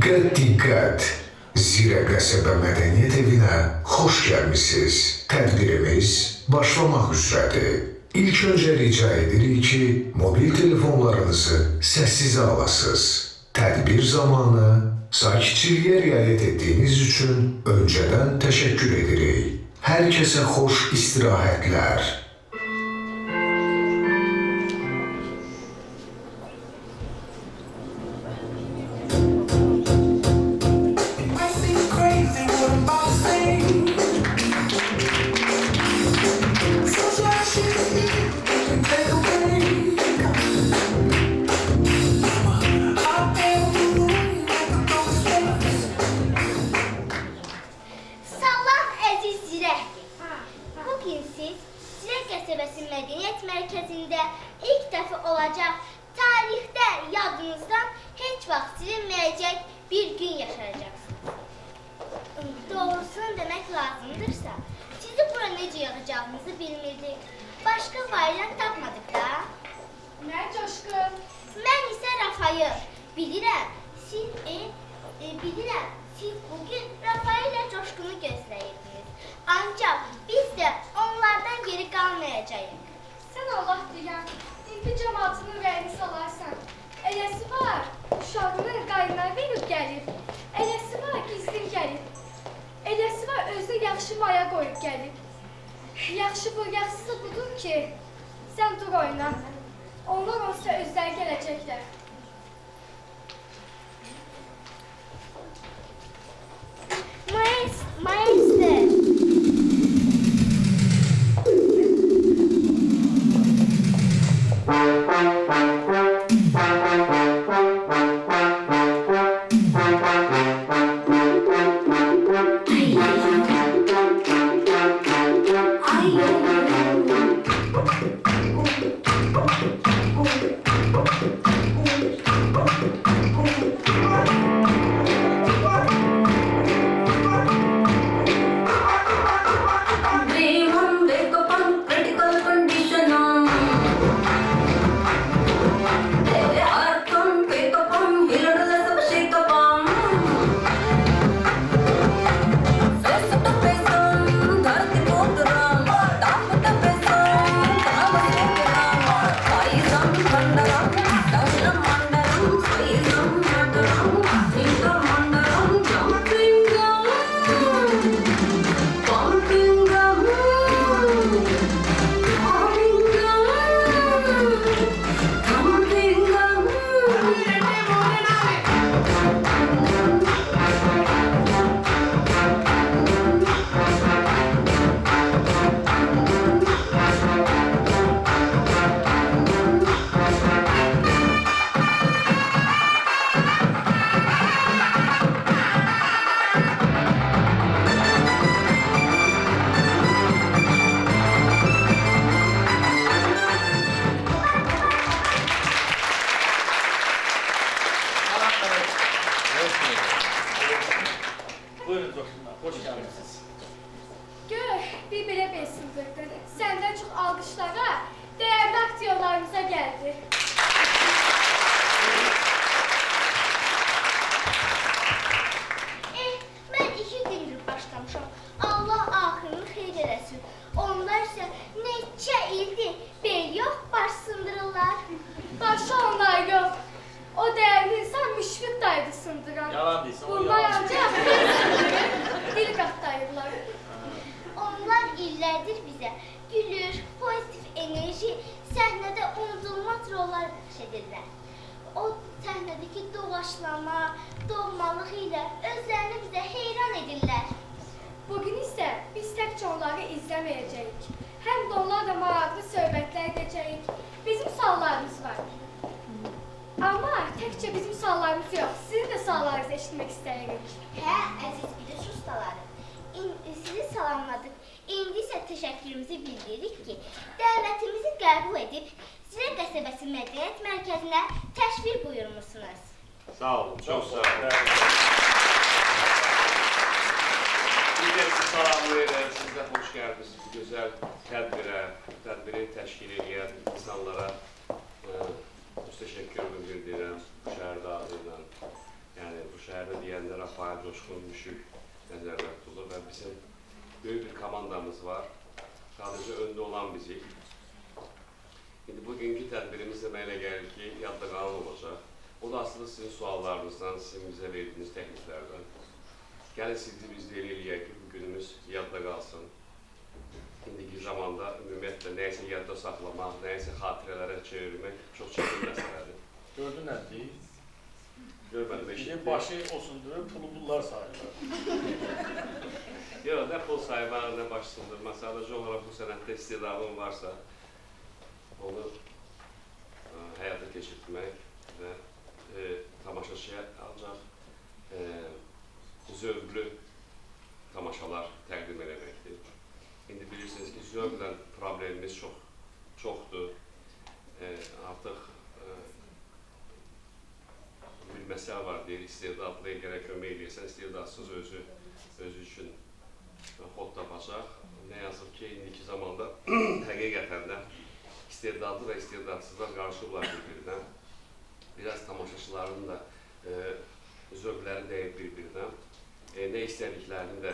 Dikkat dikkat! Zirə qəsəbə mədəniyyət evinə xoş gəlmisiniz. Tədbirimiz başlamaq üzrədir. İlk öncə rica edirik ki, mobil telefonlarınızı səssizə alasınız. Tədbir zamanı sakitçiliyə riayət etdiyiniz üçün öncədən təşəkkür edirik. Hər kəsə xoş istirahətlər. Mədəniyyət mərkəzində ilk dəfə olacaq, tarixdə yadınızdan heç vaxt silinməyəcək bir gün yaşayacaqsınız. Doğrusunu demək lazımdırsa, sizi bura necə yığacağınızı bilmirdik. Başqa variant tapmadıq da. Nə Coşqun? Mən isə Rafael. Bilirəm, siz bugün Rafael ilə Coşqunu gözləyirdiniz. Ancaq biz də onlardan geri qalmayacağıq. Sən Allah deyən, indi cəmatının rəyini salarsan. Eləsi var, uşağının qaynar verib gəlib. Eləsi var, gizlin gəlib. Eləsi var, özünə yaxşı maya qoyub gəlib. Yaxşısı budur ki, sən dur oyna. Onlar olsa özləri gələcəklər. Maestro! Buyurun Coşkunlar, hoş geldiniz. Gör, bir belə besindirirdin. Səndən çox alqışlara, dəyərli aktyorlarımıza gəldi. Mən 2 gündür başlamışam. Allah axırını xeyir eləsin. Onlar isə neçə ildir bel yox, baş sındırırlar. Başı onlar yox. O dəyərli insan Müşfiq daydı sındıran. Yalan deyilsin, o Bunlar yalan. ancaq bel sındırır, dil qatlayırlar. Onlar illərdir bizə gülür, pozitiv enerji, səhnədə unudulmaz rollar bəxş edirlər. O səhnədəki doğaçlama, doğmalıq ilə özlərini bizə heyran edirlər. Bugün isə biz təkcə onları izləməyəcəyik. Həm də onlarla maraqlı söhbətlər edəcəyik. Bizim suallarımız var. Amma təkcə bizim suallarımız yox, sizin də suallarınızı eşitmək istəyirik. Hə, əziz biliş ustaları, sizi salamladıq. İndi isə təşəkkürümüzü bildiririk ki, dəvətimizi qəbul edib, Zirə qəsəbəsi mədəniyyət mərkəzinə təşrif buyurmuşsunuz. Sağ olun, çok sağ olun. Bir de sizi salamlayırıq, siz də xoş gəldiniz bu gözəl tədbiri təşkil edən insanlara öz təşəkkürümü bildirirəm bu şəhərdə adıyla. Yəni bu şəhərdə deyəndə Rafael Coşqun Müşük nəzərdə tutulur və bizim böyük bir komandamız var. Sadəcə öndə olan bizik. İndi bugünkü tədbirimiz də mənə gəlir ki, yadda qalan olacaq. O da aslında sizin suallarınızdan, sizin bizə verdiyiniz təkliflərdən. Gəlin sizi biz də eləyək ki, bu günümüz yadda qalsın. İndiki zamanda ümumiyyətlə nəyisə yadda saxlamaq, nəyisə xatirələrə çevirmək çox çətin məsələdir. Gördün nədir? Görmədim, eşitdim. Başı osundurur, pulu bunlar sayılır. Yox, nə pul saymaq, nə baş sındırma. Sadəcə olaraq bu sənətdə istedadın varsa, onu həyata keçirtmək və tamaşaçıya ancaq zövqlü tamaşalar təqdim eləməkdir. İndi bilirsiniz ki, zövqlə problemimiz çoxdur. Artıq bir məsələ var, deyir, istedadlı gərək kömək eləyirsən, istedadsız özü üçün xod tapacaq. Nə yazıq ki, indiki zamanda həqiqətən də istedadlı və istedadsızlar qarşıdırlar bir-birinə. Biraz tamaşaçıların da zövqləri dəyib bir-birinə. Nə istədiklərini də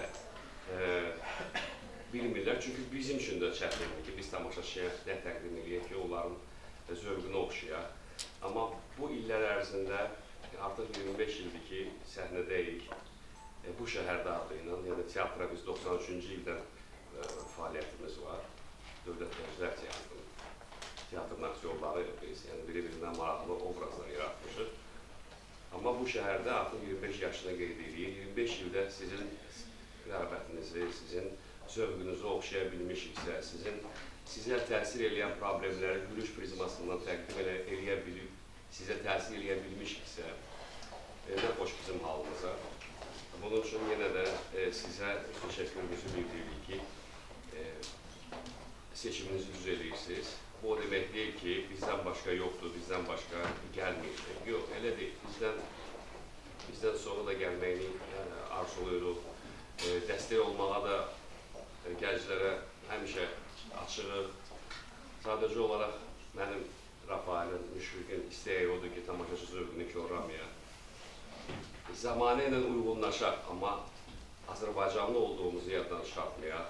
bilmirlər. Çünki bizim üçün də çətindir ki, biz tamaşaçıya nə təqdim edək ki, onların zövqünü oxşayaq. Amma bu illər ərzində artıq 25 ildir ki, səhnədəyik. Bu şəhərdə adı ilə, yəni teatra biz 93-cü ildən fəaliyyətimiz var. Dövlət Gənclər Teatrının aktyorları biz, yəni biri-birindən maraqlı obrazlar yaratmışıq. Amma bu şəhərdə artıq 25 yaşına qeyd edirik. 25 ildə sizin rəğbətinizi, sizin zövqünüzü oxşaya bilmişiksə, sizə təsir edən problemləri gülüş prizmasından təqdim eləyə bilib, sizə təsir eləyə bilmişiksə, nə xoş bizim halımıza. Bunun üçün yenə də sizə təşəkkürümüzü bildiririk ki, seçiminizi düz edirsiniz. Bu o demək deyil ki, bizdən başqa yoxdur, bizdən başqa gəlməyəcək. Yox, elə deyil. Bizdən sonra da gəlməyini arzuluyuruq. Dəstək olmağa da gənclərə həmişə açığıq. Sadəcə olaraq mənim Rafaelin, Müşfiqin istəyi odur ki, tamaşaçı zövqünü korlamayaq. Zamanə ilə uyğunlaşaq, amma Azərbaycanlı olduğumuzu yaddan çıxartmayaq.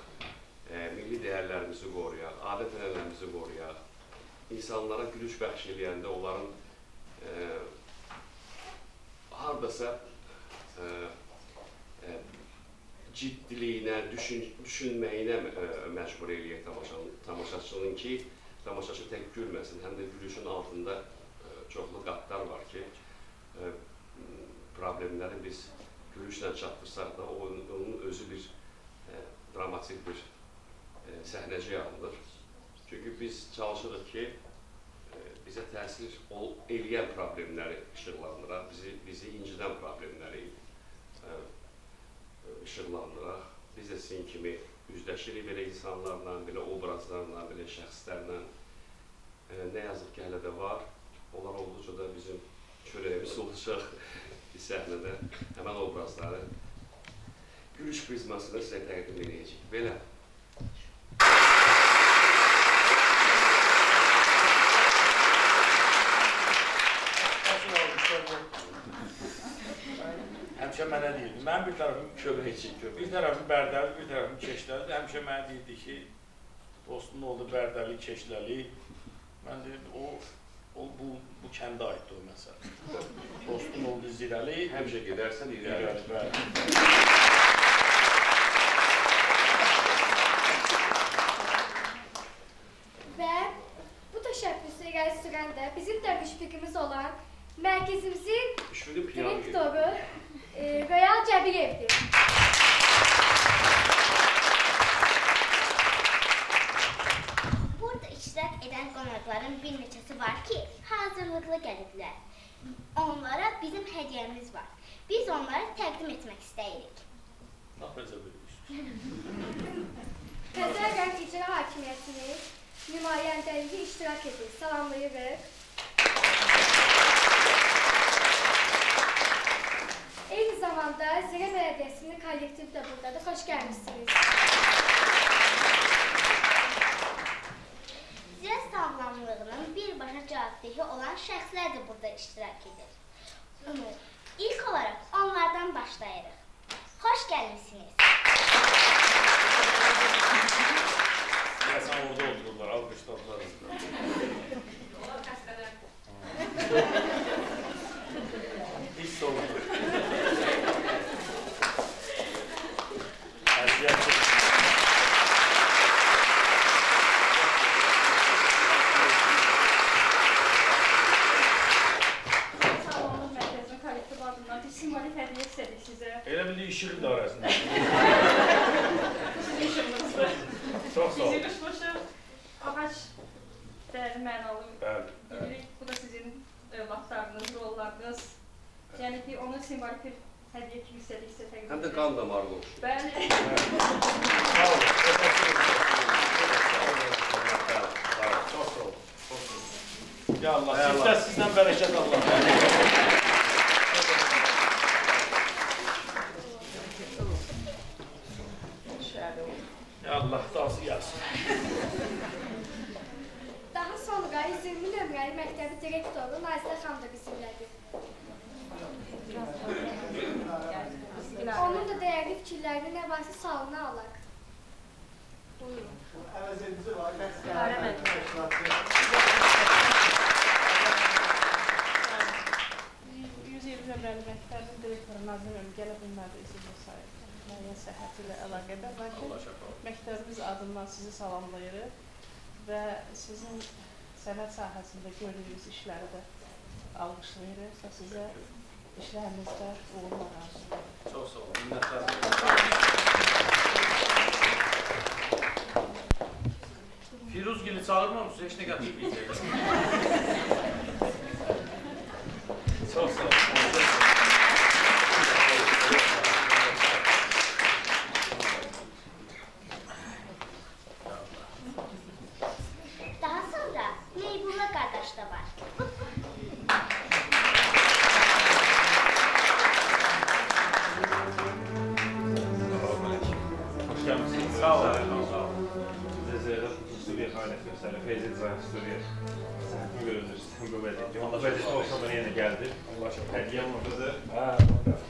Milli dəyərlərimizi qoruyaq, adət-ənənələrimizi qoruyaq. İnsanlara gülüş bəxş eləyəndə onların hardasa ciddiliyinə, düşünməyinə məcbur eləyək tamaşaçının ki, tamaşaçı tək gülməsin, həm də gülüşün altında çoxlu qatlar var ki, problemləri biz gülüşlə çatdırsaq da, onun özü bir dramatik bir səhnəcə yanıdır. Çünki biz çalışırıq ki, bizə təsir eləyən problemləri işıqlandıraq, bizi incidən problemləri işıqlandıraq. Biz də sizin kimi üzləşirik belə insanlarla, belə obrazlarla, belə şəxslərlə. Nə yazıq ki, hələ də var. Onlar olduqca da bizim çörəyimiz olacaq bir səhnədə. Həmən obrazları gülüş prizmasını sizə təqdim edəcək. Belə. Həmişə mənə deyirdi. Mənim bir tərəfim köməkçi, bir tərəfim Bərdəli, bir tərəfim Keşləli. Həmişə mənə deyirdi ki, dostun oldu Bərdəli, Keşləli. Mən deyirdim, bu kəndə aiddir o məsələ. Dostun oldu Zirəli. Həmişə gedərsən irəli. Və bu təşəbbüsü irəli sürən də bizim də müşfiqimiz olan mərkəzimizin direktoru Röyal Cəbirevdir. Burada iştirak edən qonaqların bir neçəsi var ki, hazırlıqlı gəliblər. Onlara bizim hədiyyəmiz var. Biz onları təqdim etmək istəyirik. Necə bilmişdir? Təzərrən İcra Hakimiyyətinin nümayəndəliyi iştirak edir. Salamlayırıq. Eyni zamanda Zirə Bələdiyyəsinin kollektivi də buradadır. Xoş gəlmişsiniz. Zirə sağlamlığının birbaşa cavabdehi olan şəxslər də burada iştirak edir. İlk olarak onlardan başlayırıq. Xoş gəlmisiniz. Sen orada otururlar, alkışladılar. Hiç olmadı. Sağlamlıq mərkəzinin kollektiv adından bir simvolik hədiyyə istədik sizə. Elə bildiği işin de arasında. Sizin işinizdir. Çok sağ ol. Bizi qışbaşı ağac dəyərli mənalı Bəli. bilirik. Bu da sizin övladlarınız, rollarınız. Yəni ki, onu simvolik bir hədiyyə kimi istədik sizə təqdim Həm də edirik. qan damarı olsun. Bəli. Sağ olun. Çok sağ olun. Ya Allah, sizden bereket Allah. Ya Allah, dağısı gelsin. Daha sonra 120 nömrəli məktəbi direktoru Nazilə xanım da bizimlədir. Onun da dəyərli fikirlərini nəvəsi salına alaq. Qarə məktəbi. 120 nömrəli məktəbin direktoru Nazim Ömür gələ bilmədi izin sayılır. Müəyyən səhhəti ilə əlaqədar. Lakin məktəbimiz adından sizi salamlayırıq və sizin sənət sahəsində gördüyünüz işləri də alqışlayırıq və sizə işlərinizdə uğurlar arzulayırıq. Çok sağ olun. Minnettarım. Firuzgil'i çağırmamışsın, heç ne getirmeyecek. Çok sağ olun. Daha sonra Meybulla qardaş da var. Hoş geldiniz. Sağ olun. Sağ olun. Size Suriye hale gösterdi. Feyzi Dizayn Suriye. Səhətin görünür, sistem bu vəziyyətdir. Onda vəziyyət olsa da yenə gəldi. Allah aşkına hədiyyə orada.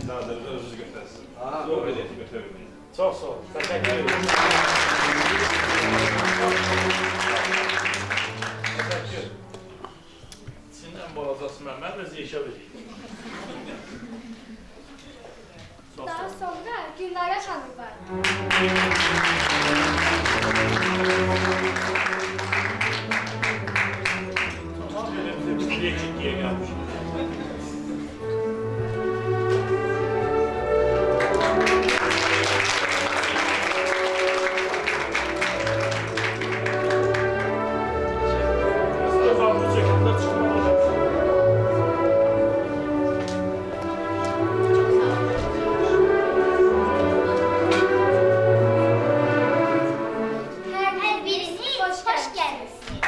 Nazırda özünüzü götürsün. Bu vəziyyəti götürmeyin. Çok sağ olun. Teşekkür ederim. Teşekkür. Sizin en balazası Məhməd və Zeyşə vereyim. Daha sonra Gülnara xanım var. Tamam, böyle bize bir eksikliğe gelmiş. Kafamda çekimde çıkmalı. Hər biriniz xoş gəlmisiniz.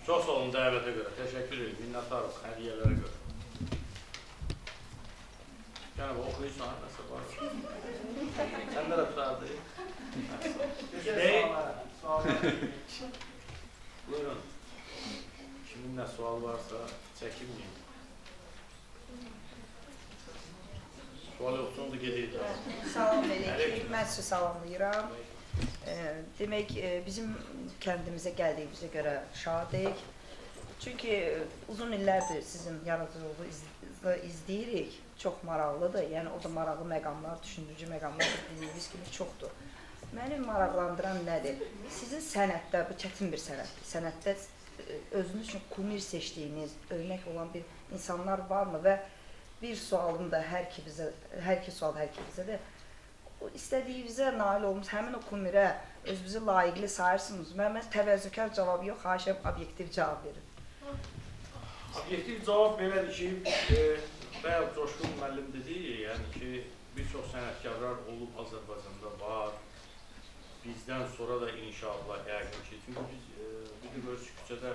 Çok sağ olun davete göre. Teşekkür ederim. Minnettarım hediyelere göre. Yani bu okuyuşsan nasıl var? Sen de tutardı. Ne? Buyurun. Kimin ne sual varsa çekinmeyin. Sual yoksa da geliyor. Salam aleyküm. Mən sizi salamlayıram. Demək, bizim kəndimizə gəldiyimizə görə şadıq. Çünki uzun illərdir sizin yaradıcılığınızı izləyirik. Çox maraqlıdır. Yəni, o da maraqlı məqamlar, düşündürücü məqamlar bildiyiniz kimi çoxdur. Məni maraqlandıran nədir? Sizin sənətdə, bu çətin bir sənətdir. Sənətdə özünüz üçün kumir seçdiyiniz, örnək olan bir insanlar varmı? Və bir sualım da hər iki sual hər iki bizə də istədiyinizə nail olmuş həmin o kumirə özünüzü layiqli sayırsınız. Mən təvəzzükar cavab yox, xahişəm obyektiv cavab verin. Obyektiv cavab belədir ki, Bəyab Coşqun müəllim dedi, yəni ki, bir çox sənətkarlar olub Azərbaycanda var. Bizdən sonra da inşallah yəqin ki, çünki biz bir də görürük küçədə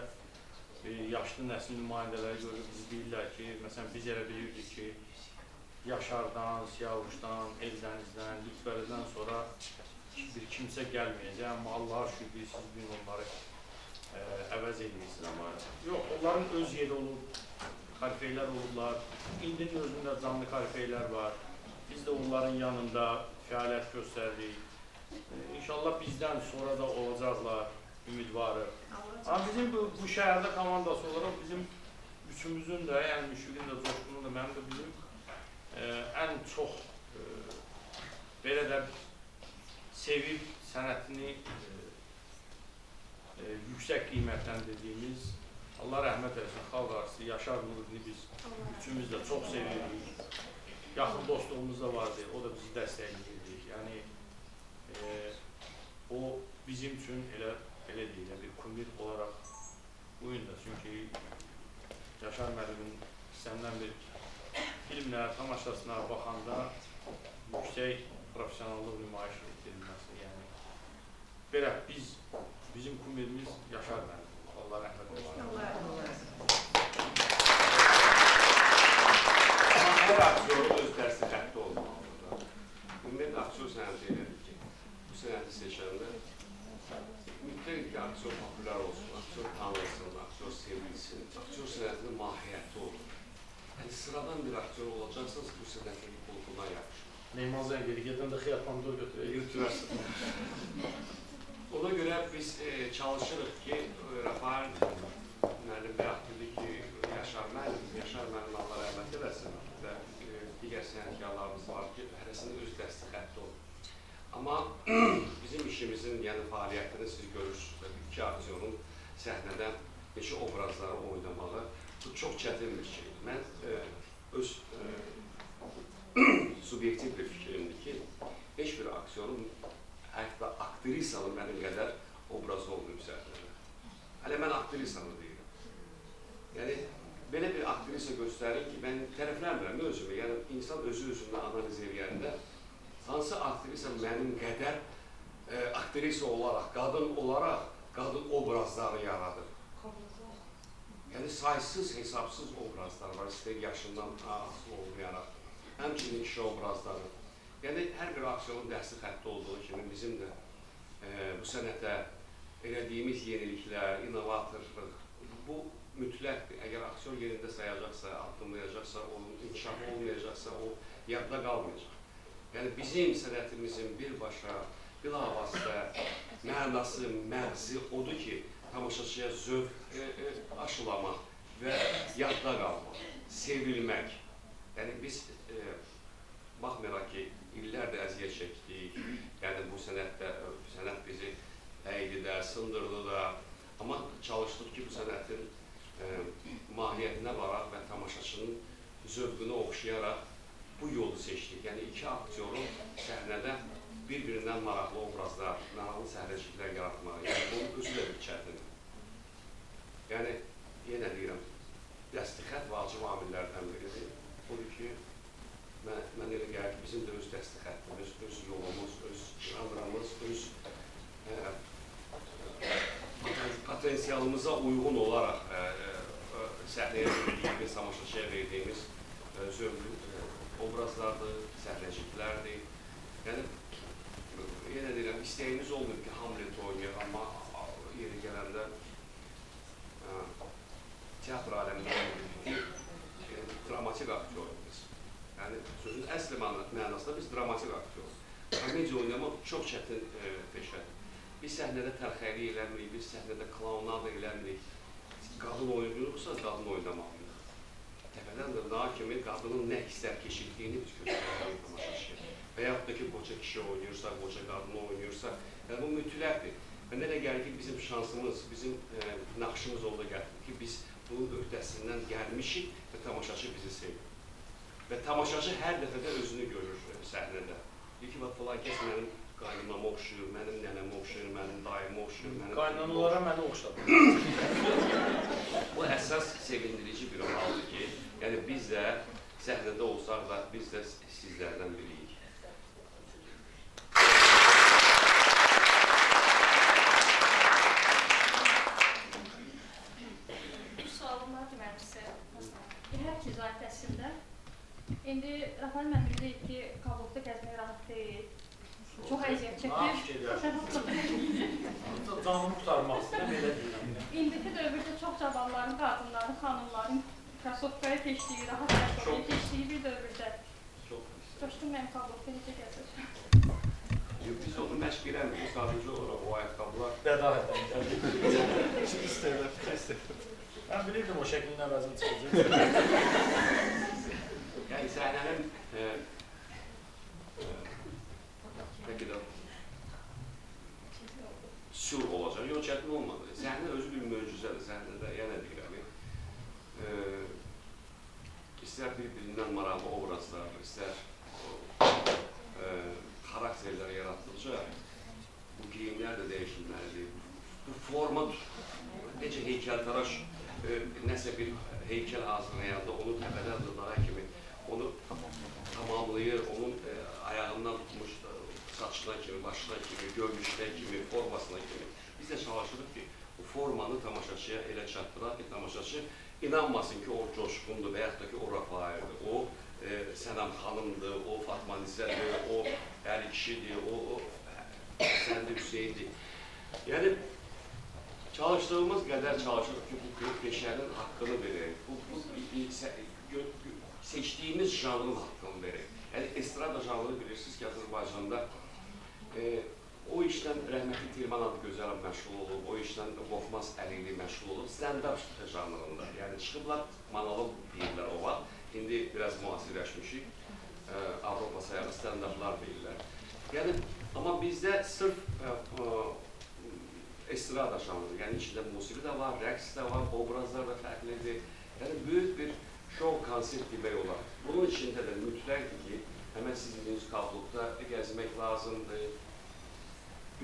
yaşlı nəsil nümayəndələri görürük, biz deyirlər ki, məsələn, biz elə bilirdik ki, Yaşardan, Siyavuşdan, Eldənizdən, Lütfəlidən sonra bir kimsə gəlməyəcək, amma Allah'a şükür siz gün onları əvəz edirsiniz, amma yox, onların öz yeri olub, korifeylər olurlar, indinin özündə canlı korifeylər var, biz də onların yanında fəaliyyət göstəririk. İnşallah bizdən sonra da olacaqlar, ümidvarı. Amma bizim bu şəhərdə komandası olaraq bizim üçümüzün də, yəni Müşfiqin də, Coşqunun da, mənim də bizim ən çox belə də sevib sənətini yüksək qiymətləndirdiyimiz, Allah rəhmət eləsin, xalq arası Yaşar Nurudini biz üçümüz də çox sevirik. Yaxın dostluğumuz da vardı, o da bizi dəstəkləyirdik. Yəni, o bizim üçün elə deyil, bir kumir olaraq bugün də. Çünki Yaşar müəllimin istənilən bir filmlər, tamaşasına baxanda yüksək profesionallıq nümayiş etdirilməsi. Yəni, belə bizim kumirimiz Yaşar müəllim. Allah rəhmət eləsin. Hər aktörün öz dərsi xətti olmalıdır. Ümumiyyətlə, aktör sənəti elədir ki, bu sənəti seçəndə mütləq ki, aktör populyar olsun, aktör tanınsın, aktör sevilsin, aktör sənətinin mahiyyəti olur. Yəni, sıradan bir aktör olacaqsanız, bu sənətin qulpundan yapışır. Neyman Zəngeli, gedən də xiyatlandır götürərsin. Ona görə biz çalışırıq ki, Rafael müəllim bəxtlidir ki, Yaşar müəllim Allah rəhmət eləsin və digər sənətkarlarımız var ki, hərəsinin öz dəsti xətti olur. Amma bizim işimizin, yəni fəaliyyətini siz görürsünüz, iki aktyorun səhnədə neçə obrazları oynamağı, bu çox çətin bir şeydir. Mən öz subyektiv bir fikrimdir ki, heç bir aktyorun, hətta aktrisanın mənim qədər obrazı olmayıb səhnədə. Hələ mən aktrisanı deyirəm. Yəni, belə bir aktrisa göstərir ki, mən tərəflənmirəm özümü, yəni insan özü-özündən analiz edəndə hansı aktrisa mənim qədər aktrisa olaraq, qadın obrazları yaradır. Yəni, saysız, hesabsız obrazlar var, istəyir yaşından asılı olmayaraq, həmçinin kişi obrazları. Yəni, hər bir aksiyonun dəsti xətti olduğu kimi bizim də bu sənətə elədiyimiz yeniliklər, inovatorluq, bu mütləqdir. Əgər aksiyon yerində sayacaqsa, addımlayacaqsa, onun inkişafı olmayacaqsa, o yadda qalmayacaq. Yəni, bizim sənətimizin birbaşa, bilavasitə, mənası, məğzi odur ki, tamaşaçıya zövq aşılamaq və yadda qalmaq, sevilmək. Yəni, biz baxmayaraq ki, illərdə əziyyət çəkdik, yəni bu sənət bizi əydi də, sındırdı da, amma çalışdıq ki, bu sənətin mahiyyətinə varaq və tamaşaçının zövqünü oxşayaraq bu yolu seçdik. Yəni, iki aktyorun səhnədə bir-birindən maraqlı obrazlar, maraqlı səhnəciklər yaratmağı, yəni bunun özü də bir çətindir. Yəni, yenə deyirəm, dəsti xət vacib amillərdən biridir. Odur ki, mən elə gəlir ki, bizim də öz dəsti xəttimiz, öz yolumuz, öz janrımız, öz potensialımıza uyğun olaraq səhnəyə verdiyimiz, tamaşaçıya verdiyimiz zövqlü obrazlardır, səhnəciklərdir. Yəni, yenə deyirəm, istəyimiz olmuyor ki, Hamlet oynayaq, amma yeri gələndə teatr aləmində olmuyor ki, dramatik aktyoruz biz. Yəni, sözün əsli mənasında biz dramatik aktyoruz. Komediya oynamaq çox çətin peşədir. Biz səhnədə tərxəli eləmirik, biz səhnədə klaunada eləmirik. Qadın oynayırıqsa, qadın oynamalıyıq. Təpədən dırnağa kimi qadının nə hisslər keçirdiyini biz göstəririk tamaşaçıya. Və yaxud da ki, qoca kişi oynayırsa, qoca qadını oynayırsa, yəni bu mütləqdir. Və nə də gəlir ki, bizim şansımız, bizim naxışımız olda gətirir ki, biz bunun öhdəsindən gəlmişik və tamaşaçı bizi sevir. Və tamaşaçı hər dəfədə özünü görür səhnədə. Deyir ki, falan kəs mənim qaynanama oxşuyur, mənim nənəmə oxşuyur, mənim dayıma oxşuyur, mənim... Qaynanalara məni oxşadır. Bu əsas sevindirici bir haldır ki, yəni biz də səhnədə olsaq da, biz də sizlərdən biriyik. Bir sualım var ki, mənim sizə. Hər iki zahidəsində. İndi Rafael müəllim deyir ki, kabotda gəzmək rahat deyil. Çox əziyyət Ne çəkir. fikir edersin? Canımı kurtarmak istedim, öyle deyirəm. İndiki dövrdə çox cavanların, qadınların, xanımların krasovkaya keçdiyi, rahat ayaqqabıya keçdiyi bir dövrdə. Çok Coşdum mənim kablokda necə gəzir. Biz onu məşq eləmirik, sadəcə olaraq o ayaqqabılar veda edelim. Ben bilirdim o şeklin əvəzini çıxacaq. yəni səhnənin bəlkə də sur olacaq, yox çətin olmadı. Səhnə özü bir möcüzədir, səhnədə yenə deyirəm. İstər bir-birindən maraqlı obrazlar, istər karakterlər yaratdıqca bu geyimlər də dəyişilməlidir. Bu forma, necə heykəltaraş nəsə bir heykel hazırlayanda onu təpədən dırnağa kimi onu tamamlayır, onun ayağından tutmuş saçına kimi, başına kimi, gövüşünə kimi, formasına kimi. Biz də çalışırıq ki, bu formanı tamaşaçıya elə çatdıraq ki, tamaşaçı inanmasın ki, o coşqundur və yaxud da ki, o Rafaeldir, o Sənəm xanımdır, o Fatma Nizədir, o Əli kişidir, o Səndi Hüseyndir. Yəni, çalışdığımız qədər çalışırıq ki, bu peşənin haqqını verək, seçdiyimiz janrın haqqını verək. Yəni, estrada janrını bilirsiniz ki, Azərbaycanda o işdən rəhmətli Tirman Adıgözəlov məşğul olub, o işdən Qofmaz Əliyli məşğul olub, stand-up janrında. Yəni, çıxıblar, monoloq deyirlər o vaxt. İndi biraz müasirləşmişik, Avropa sayağı stand-uplar deyirlər. Yəni, amma bizdə sırf estrada janrı, yəni içində musiqi də var, rəqs də var, obrazlar da fərqlidir. Yəni, böyük bir şov konsept demək olar. Bunun içində də mütləqdir ki, həmən sizin kablokda gəzmək lazımdır.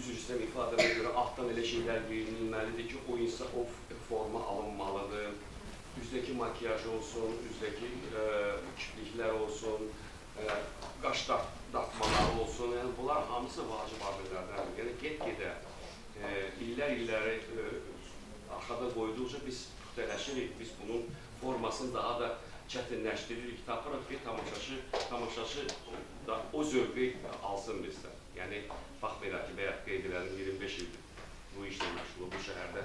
Üzr istəyirəm ifadəmə görə altdan elə şeylər geyinilməlidir ki, o forma alınmalıdır. Üzdəki makyaj olsun, üzdəki kipliklər olsun, qaş dartmalar olsun. Yəni, bunlar hamısı vacib abidələrdir. Yəni, get-gedə illəri arxada qoyduqca biz püxtələşirik, biz bunun formasını daha da çətinləşdiririk, tapırıq ki, tamaşaçı da o zövqü alsın bizdən. Yəni, baxmayaraq ki, bəyək qeyd edelim, 25 ildir bu işlə məşğul, bu şəhərdə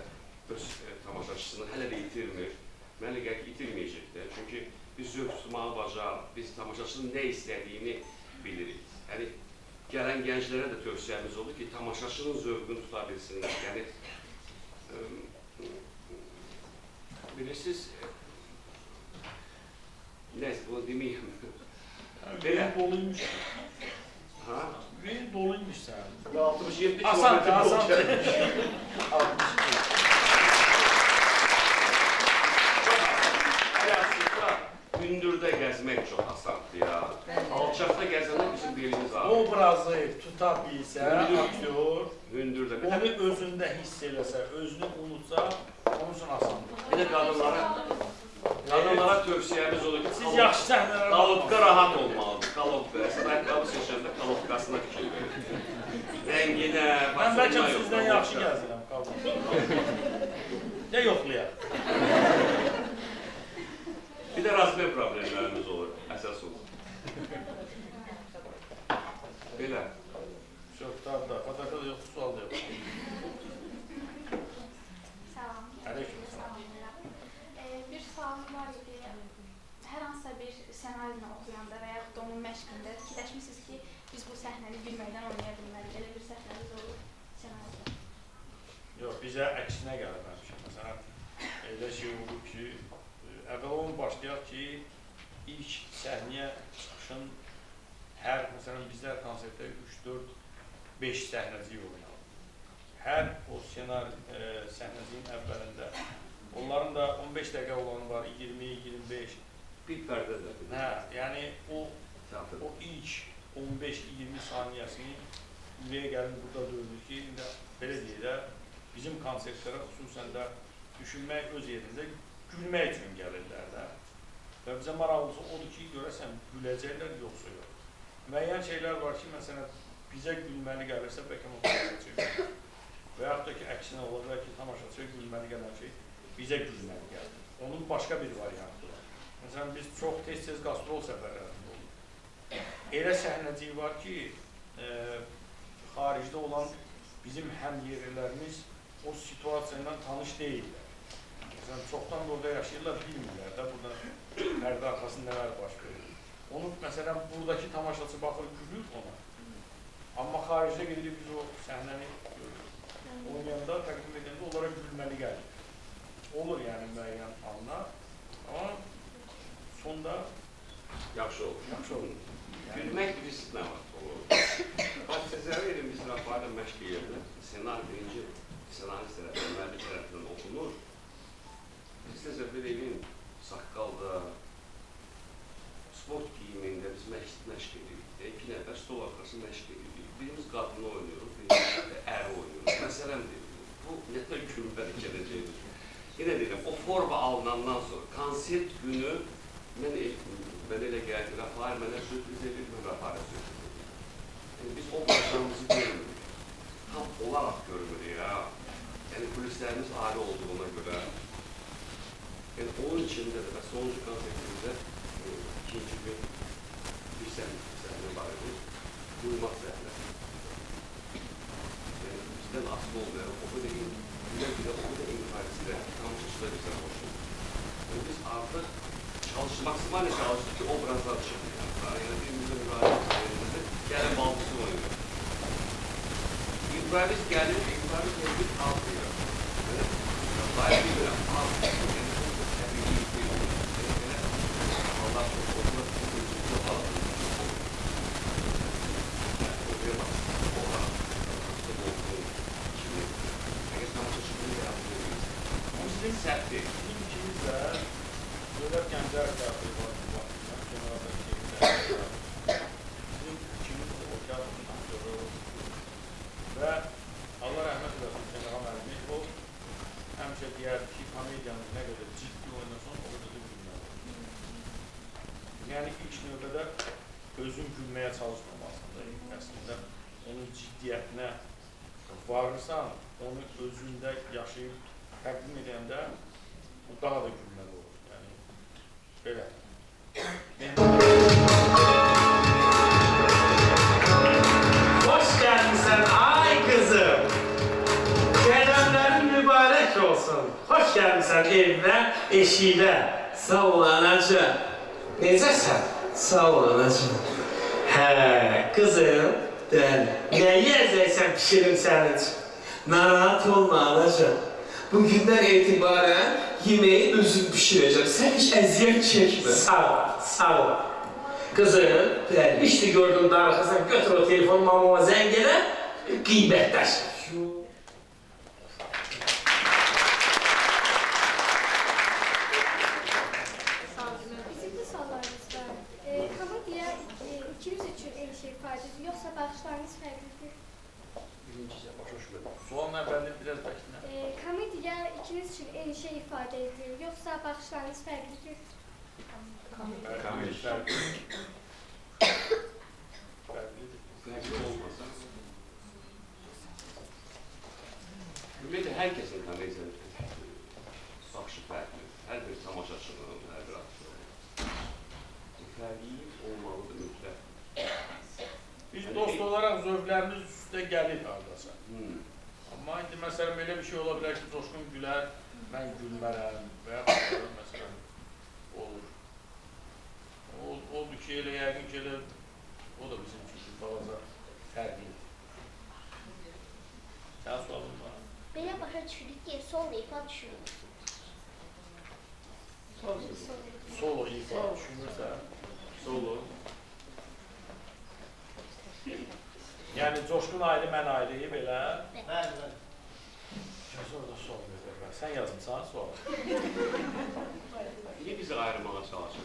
öz tamaşaçısını hələ də itirmir. Mən elə ki, itirməyəcəkdir. Çünki biz zövq tutmağı bacarıq, biz tamaşaçının nə istədiyini bilirik. Yəni, gələn gənclərə də tövsiyəmiz olur ki, tamaşaçının zövqünü tuta bilsinlər. Yəni, bilirsiniz, neyse, bunu deməyəm. Verin doluymuş. Ha? Verin doluymuş sən. 67 kilometre Asan. Hündürdə gəzmək çox asandır ya. Alçaqda gəzəndə bizim belimiz ağrır. Obrazı tuta bilsə, aktyor, Hündürdə. onu özündə hiss eləsə, özünü unutsa, onun üçün asandır. Bir də qadınlara tövsiyəmiz olur ki, Siz yaxşı səhnələrə kalovka rahat olmalıdır. Kalovka. Əslən, ayaqqabı seçəndə kalovkasına fikir verir. Rənginə, Mən bəlkə basılma sizdən yox. yaxşı gəzirəm, qaldım. Nə yoxlayaq? Bir də razmer problemlərimiz olur, əsas olur. Belə. Şöhtar da, pataka da yoxdur, sual da yox. Salam. Aleyküm salam. Bir sualım var idi. Hər hansısa bir ssenarini oxuyanda və yaxud da onun məşqində fikirləşmisiniz ki, biz bu səhnəni bilməkdən oynaya bilməliyik. Elə bir səhnəniz olur ssenaride. Yox, bizə əksinə gəlir həmişə. Məsələn, elə şey olur ki, əvvəl onu başlayaq ki, ilk səhnəyə çıxışın hər, məsələn, bizlər konsertdə 3-4-5 səhnəcik oynayalım. Hər o səhnəciyin əvvəlində, onların da 15 dəqiqə olanı var, 20-25. Bir pərdədir. Hə, yəni o ilk 15-20 saniyəsini ürəyə gəlin burada dövdür ki, belə deyək də, bizim konsertlərə xüsusən də düşünmək öz yerində gülmək üçün gəlirlər də. Və bizə maraqlısı odur ki, görəsən güləcəklər yoxsa yox. Müəyyən şeylər var ki, məsələn, bizə gülməli gəlirsə, bəlkə tamaşaçıya gülür. Və yaxud da ki, əksinə ola bilər ki, tamaşaçıya gülməli gələn şey bizə gülməli gəlir. Onun başqa bir variantı var. Məsələn, biz çox tez-tez qastrol səfərlərində olur. Elə səhnəcik var ki, xaricdə olan bizim həmyerlilərimiz o situasiyayla tanış deyirlər. Məsələn, çoxdan da orada yaşayırlar, bilmirlər də burada pərdə arxasında nələr baş verir. Onu, məsələn, buradakı tamaşaçı baxır, gülür ona. Amma xaricdə gedirik biz o səhnəni görürük. Oynayanda, təqdim edəndə onlara gülməli gəlir. Olur yəni müəyyən anlar. Amma sonda Yaxşı olur. yaxşı olur. Gülmək bilirsinə olur. Bax, təsəvvür edin, biz Rafail'lə məşq edirlər. Senari birinci senarist tərəfindən, müəllif tərəfindən okunur. Biz təsəvvür edin, saqqalda, sport giyimində biz məşq edirik. İki nəfər stol arxası məşq edirik. Birimiz qadını oynuyoruz, birimiz əri oynuyoruz. Məsələmdir, bu nədə gülməli gələcəkdir. Yenə deyirəm, o forma alınandan sonra, konsert günü mən elə gəldi, Rafail mənə sürpriz edir, mən Rafail'ə sürpriz edir. Yəni, biz obrazlarımızı görmürük. Tam olaraq görmürük ya. Yəni, kulislərimiz ayrı olduğuna görə. Yəni, onun içində də və sonuncu konsertimizdə ikinci gün bir səhnə var idi, duymaq səhnə. Yəni, bizdən asılı olmayaraq, o qədər infarisilə, tamaşaçılar bizdən hoşdur. Yəni, biz artıq maksimale çalıştık ki obrazlar çıkmıyor. Yani birbirimize müracaatlarımızı gəlin baltısı oynuyor. İbrahimiz gəlin, İbrahimiz bir kalkıyor. Bayağı bir kalkıyor. Allah çok okula çok alıyor. Oraya bak. Oha. Hasta olduğu şimdi. Herkes tamaşa çıkmayı yapıyoruz. Ama sizin sertti. Bizim ikimiz de Dövlət Gənclər Teatrı var, kenarda bizim ikimiz o teatrın aktörü və Allah rəhmət eləsin Kənan müəllim, o həmişə deyərdi ki, komediyanın nə qədər ciddi oynasın, o qədər də gülməli. Yəni ilk növbədə özün gülməyə çalışmamasındayım. Əslində onun ciddiyyətinə varırsan, onu özündə yaşayıb təqdim edəndə o daha da gülməli olur. Belə. Hoş gelmişsin ay kızım. Qələmlərin mübarək olsun. Hoş gelmişsin evine, eşiyle. Sağ ol anacığım. Necəsən? Sağ ol anacığım. Hə, kızım. Ne yiyəcəksən pişirim sənin için. Narahat olma anacığım. Bugünden itibaren yemeği özüm pişireceğim. Sen hiç eziyet çekme. Sağ ol, sağ ol. Kızım, işte gördüm darıkasın, götür o telefonu mamama zengine, gıybetleş. Bizim de suallarımız var. Komediya ikiniz üçün eyni şey faydadır, yoxsa baxışlarınız fərqlidir? Birincisi, başa düşmədim. Sualın əvvəlini biraz bəksinə. Komediya ikiniz üçün eyni şey ifadə edir, yoxsa baxışlarınız fərqlidir? Fərqlidir. Fərqli olmasa, ümumiyyətlə, hər kəsin komediya baxışı fərqli. Hər bir tamaşaçının, hər bir aktörün. Fərqli olmalıdır mütləq. Biz dost olaraq zövqlərimiz üstə gəlir hardasa. Amma indi məsələn belə bir şey ola bilər ki, Coşqun gülər, mən gülmərəm və ya məsələn olur. Oldu ki, elə yəqin ki, elə o da bizim üçün balaca fərqlidir. Sən sualın var. Belə başa düşürük ki, sol ifa düşürük. Solo ifa düşünürsə, Solo. yəni Coşqun ayrı, mən ayrı, belə. Bəli. Orada sual verirlər. Sən yazmısan sual. Niyə bizi ayırmağa çalışır?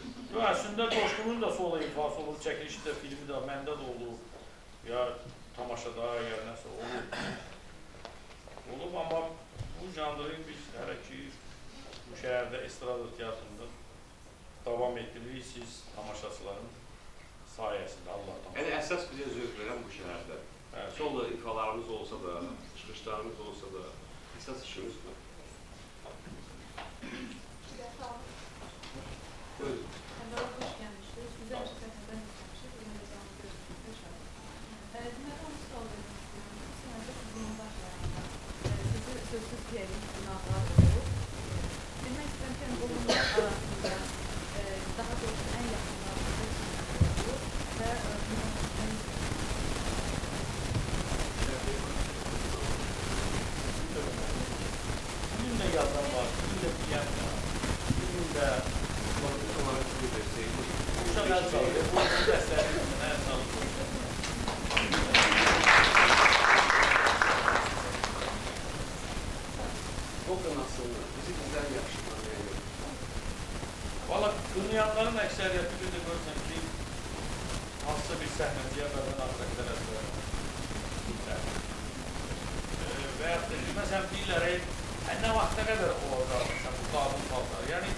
Əslində Coşqunun da solo ifası olur, çəkilişdə, filmi də, məndə də olur. Ya tamaşada, ya nəsə olur. Olub, amma bu janrı biz hələ ki bu şəhərdə estrada teatrında davam etdiririk siz tamaşaçıların sayəsində, Allah'tan. Yəni, əsas bizə zövq verən bu şəhərdə. Solo ifalarımız olsa da, çıxışlarımız olsa da, əsas işimiz bu. Buyurun. Hoş gelmişsiniz. Güzel bir seferde yapmışız. Yine de devam ediyoruz. Deməli, hansı sual vermək istəyirəm? əl çalır. Bu dəstəyin əl çalır. O qınasını bizi bizdən yaxşı tanıyır. Valla qınayanların əksəriyyəti bir də görürsən ki, hansısa bir səhnəciyə bəzən axtarlar deyirlər. Və yaxud da məsələn deyirlər, nə vaxta qədər olacaq bu qadın paltarı. Yəni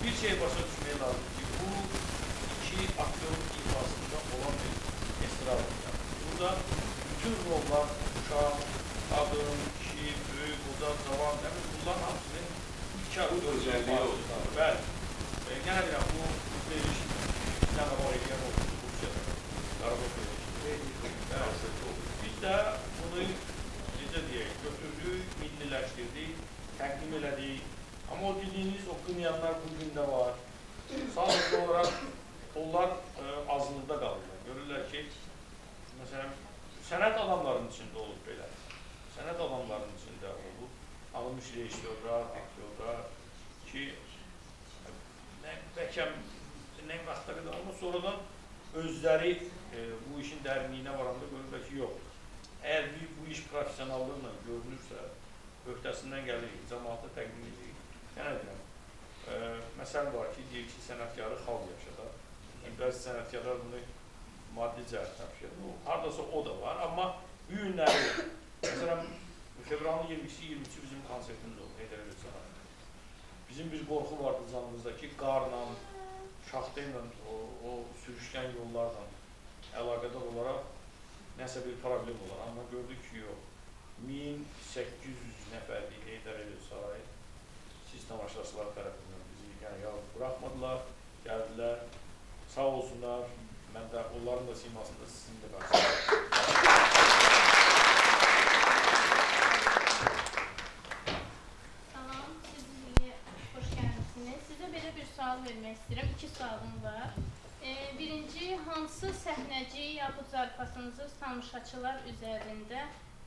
bir şey başa düşmək lazım ki, bu iki aktyorun ifasında olan bir estradır. Burada bütün rollar, uşaq, qadın, kişi, böyük, qoca, cavan, bunların hamısının iki aktyorun ifasında. Bəli. Yenə deyirəm, bu veriş, bizdən qabaq eləyən oldu, Rusyada, Qarabağ verişdir. Biz də bunu, necə deyək, götürdük, milliləşdirdik, təqdim elədik. Amma o dediyiniz, o qınyanlar bugün də var. Sadəcə olaraq, onlar azlıqda qalırlar. Görürlər ki, məsələn, sənət adamlarının içində olub belə. Sənət adamlarının içində olub. Alınmış rejissorlar, aktyorlar ki, bəlkə nə vaxta qədər, amma sonradan özləri bu işin dərinliyinə varanda görürlər ki, yox. Əgər bu iş profesionallıqla görünürsə, öhdəsindən gəlir, cəmaata təqdim edir. Yəni deyirəm, məsəl var ki, deyir ki, sənətkarı xalq yaşadar. Bəzi sənətkarlar bunu maddi cəhətdən yaşadır. Haradasa o da var, amma bu günləri, məsələn, fevralın 22-23-ü bizim konsertimiz oldu, Heydər Əliyev Sarayı. Bizim bir qorxu vardı canımızda ki, qarla, şaxta ilə, o sürüşkən yollarla əlaqədar olaraq nəsə bir problem olar. Amma gördük ki, yox. 1800 nəfərlik Heydər Əliyev Sarayı siz tamaşaçılar tərəfindən bizi yalnız buraxmadılar, gəldilər. Sağ olsunlar, mən də onların da simasında sizin də qarşılayım. Sual vermək istəyirəm. 2 sualım var. Birinci, hansı səhnəci yaxud zarifasınızı tamaşaçılar üzərində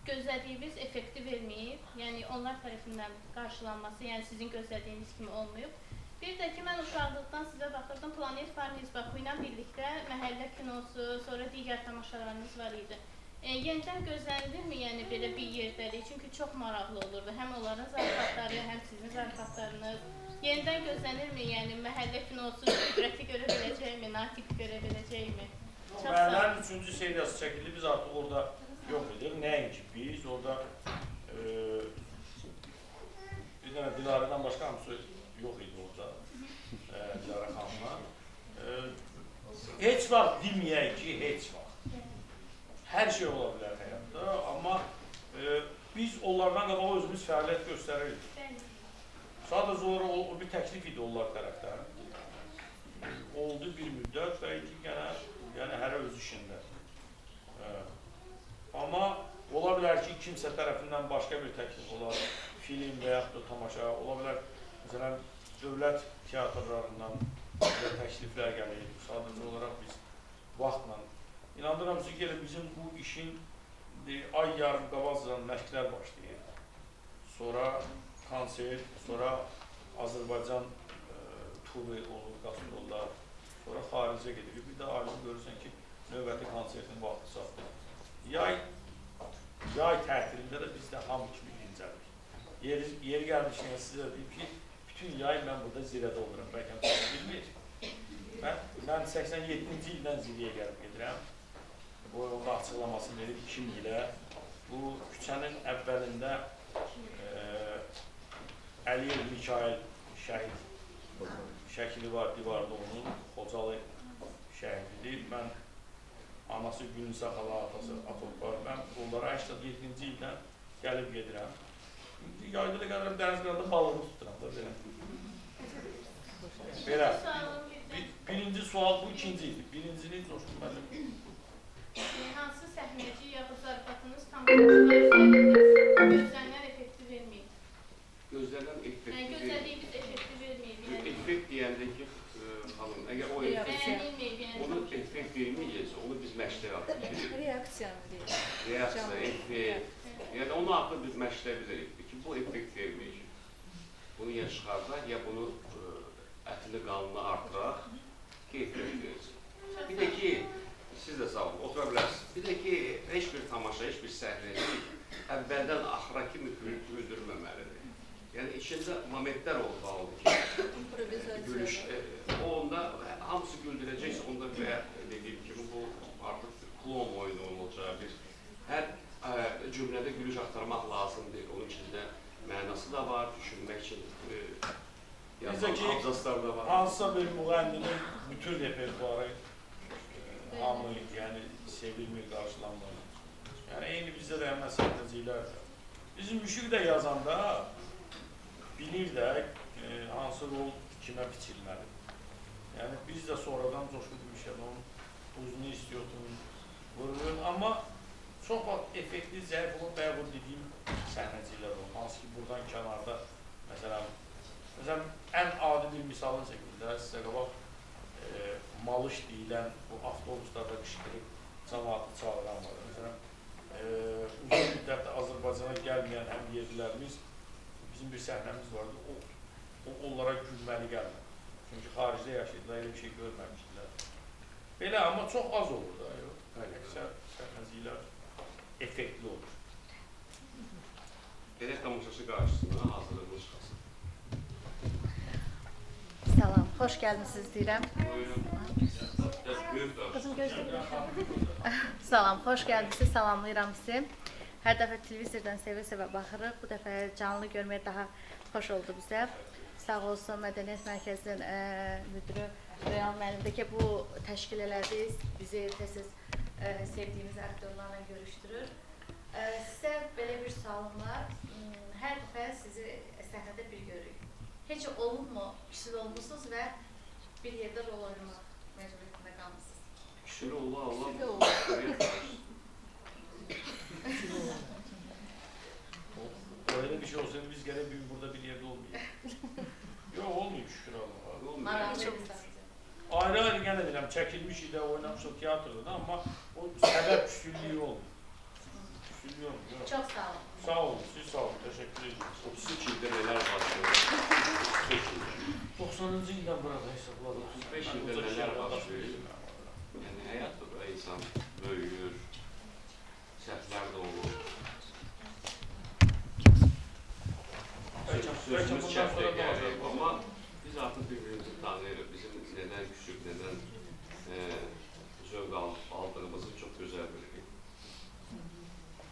gözlədiyiniz effekti verməyib? Yəni, onlar tərəfindən qarşılanması, yəni sizin gözlədiyiniz kimi olmayıb. Bir də ki, mən uşaqlıqdan sizə baxırdım, Planet Farmiz Baku ilə birlikdə məhəllə kinosu, sonra digər tamaşalarınız var idi. Yenidən gözlənilirmi, yəni belə bir yerdəlik? Çünki çox maraqlı olurdu. Həm onların zarifatları, həm sizin zarifatlarınız. Yenidən gözlənirmi, yəni məhəllə kinosu qüdrəti görə biləcəkmi, natiq görə biləcəkmi? Məhəllənin 3-cü seriyası çəkildi, biz artıq orada yox edik. Nəinki biz, orada bir dənə Dilarədən başqa hamısı yox idi orada, Dilarə xanımla. Heç vaxt deməyək ki, heç vaxt. Hər şey ola bilər həyatda, amma biz onlardan qabaq özümüz fəaliyyət göstəririk. Sadəcə olaraq o bir təklif idi onlar tərəfdən. Oldu bir müddət və yəni hərə öz işində. Amma ola bilər ki, kimsə tərəfindən başqa bir təklif olar, film və yaxud da tamaşa, ola bilər, məsələn, dövlət teatrlarından təkliflər gəlir. Sadəcə olaraq biz vaxtla İnandıram ki, bizim bu işin ay yarım qabaqcadan məşqlər başlayır. Sonra konsert, sonra Azərbaycan turu olur, qastrollar, sonra xaricə gedir. Bir də ayrıca görürsən ki, növbəti konsertin vaxtı saatdır. Yay tətilində də biz də hamı kimi dincəlik. Yeri gəlmişkən sizə deyim ki, bütün yay mən burada zirədə oluram. Bəlkə bilmir. Mən 87-ci ildən zirəyə gəlib gedirəm. Bu yolda açıqlamasını verib 2000 ilə. Bu küçənin əvvəlində Əliyev Mikail şəhid şəkili var divarda onun, Xocalı şəhididir. Mən anası Gülnisə xala, atası Atolqar. Mən onlara 87-ci ildən gəlib gedirəm. Yayda da gəlirəm, dəniz qıranda balığını tuturam da belə. Belə. Birinci sual bu, ikinci idi. Birincini Coşqun müəllim. Hansı səhnəci yaxud zarifatınız tamaşaçılar üzərində gözlənilən effekti verməyib? Gözlənilən effekti verməyib. Gözlədiyiniz effekti verməyib. Effekt deyəndə ki, xanım, əgər o onu effekt verməyəcəksə, onu biz məşqlər atırıq. Reaksiyanı deyil. Reaksiya, effekt. Yəni, onu artıq biz məşqlər bilirik ki, bu effekt verməyəcək. Bunu ya çıxardaq, ya bunu ətini qanını artıraq ki, effekt verəcək. Siz də sağ olun, otura bilərsiniz. Bir də ki, heç bir tamaşa, heç bir səhnəlik əvvəldən axıra kimi güldürməməlidir. Yəni, içində momentlər olmalıdır ki, gülüş, onda hamısı güldürəcəksə, onda dediyim kimi, bu artıq klon oyunu olacaq, hər cümlədə gülüş axtarmaq lazımdır, onun içində mənası da var, düşünmək üçün yazılan abzaslar da var. Hansısa bir müğənninin bütün repertuarı hamı, yəni sevilmir, qarşılanmır. Yəni, eyni bizdə də həmən səhnəciklərdir. Bizim müşük də yazanda bilir də hansı rol kimə biçilməlidir. Yəni, biz də sonradan Coşqun Gümüşən onun uzunu istiyordun, vururun. Amma çox vaxt effektiv, zəif olub və bu dediyim səhnəciklər olur. Hansı ki, buradan kənarda, məsələn, ən adi bir misalın şəkildə sizə qabaq malış deyilən bu avtobuslarda qışqırıb cəmaatı çağıran var. Məsələn, uzun müddətdə Azərbaycana gəlməyən həm yerlilərimiz, bizim bir səhnəmiz vardı, onlara gülməli gəlmədi. Çünki xaricdə yaşaydılar, elə bir şey görməmişdilər. Belə, amma çox az olur da, əksər səhnəciklər effektli olur. Elə tamaşaçı qarşısına hazırlığını çıxasın. Salam, xoş gəlmisiniz deyirəm. Qızım Salam, xoş gəlmisiniz, salamlayıram sizi. Hər dəfə televizordan sevə-sevə baxırıq. Bu dəfə canlı görməyə daha xoş oldu bizə. Sağ olsun Mədəniyyət Mərkəzinin müdürü Real müəllimdir ki, bu təşkil elədiniz, bizi tez-tez sevdiyimiz aktyorlarla görüşdürür. Sizə belə bir sualım var. Hər dəfə sizi səhnədə bir görürük. Heç olubmu, kişili olmuşsunuz və bir yerdə rol oynamaq məcburiyyətində qalmışsınız? Kişili Allah. Öyle bir şey olsaydı biz gene bir burada bir yerde olmayacak. Yok olmuyor şükür Allah'a. Ayrı gene biləm, çəkilmiş idi, oynamışıq tiyatroda da, amma o səbəb küçüllüyü olmuyor. Küçüllüyü olmuyor. Çok sağ olun. Sağ olun, siz sağ olun, teşekkür ederim. 33 ildə nələr başlıyor? 90-cı ildən burada hesabladım. 35 ildə nələr başlıyor? Yəni, həyat da insan böyüyür, səhvlər də olur. Sözümüz çəfdə gəlir, amma biz artıq bir-birimizi tanıyırıq. Bizim nədən küçük, nədən zövq aldığımızı çox gözəl bilirik.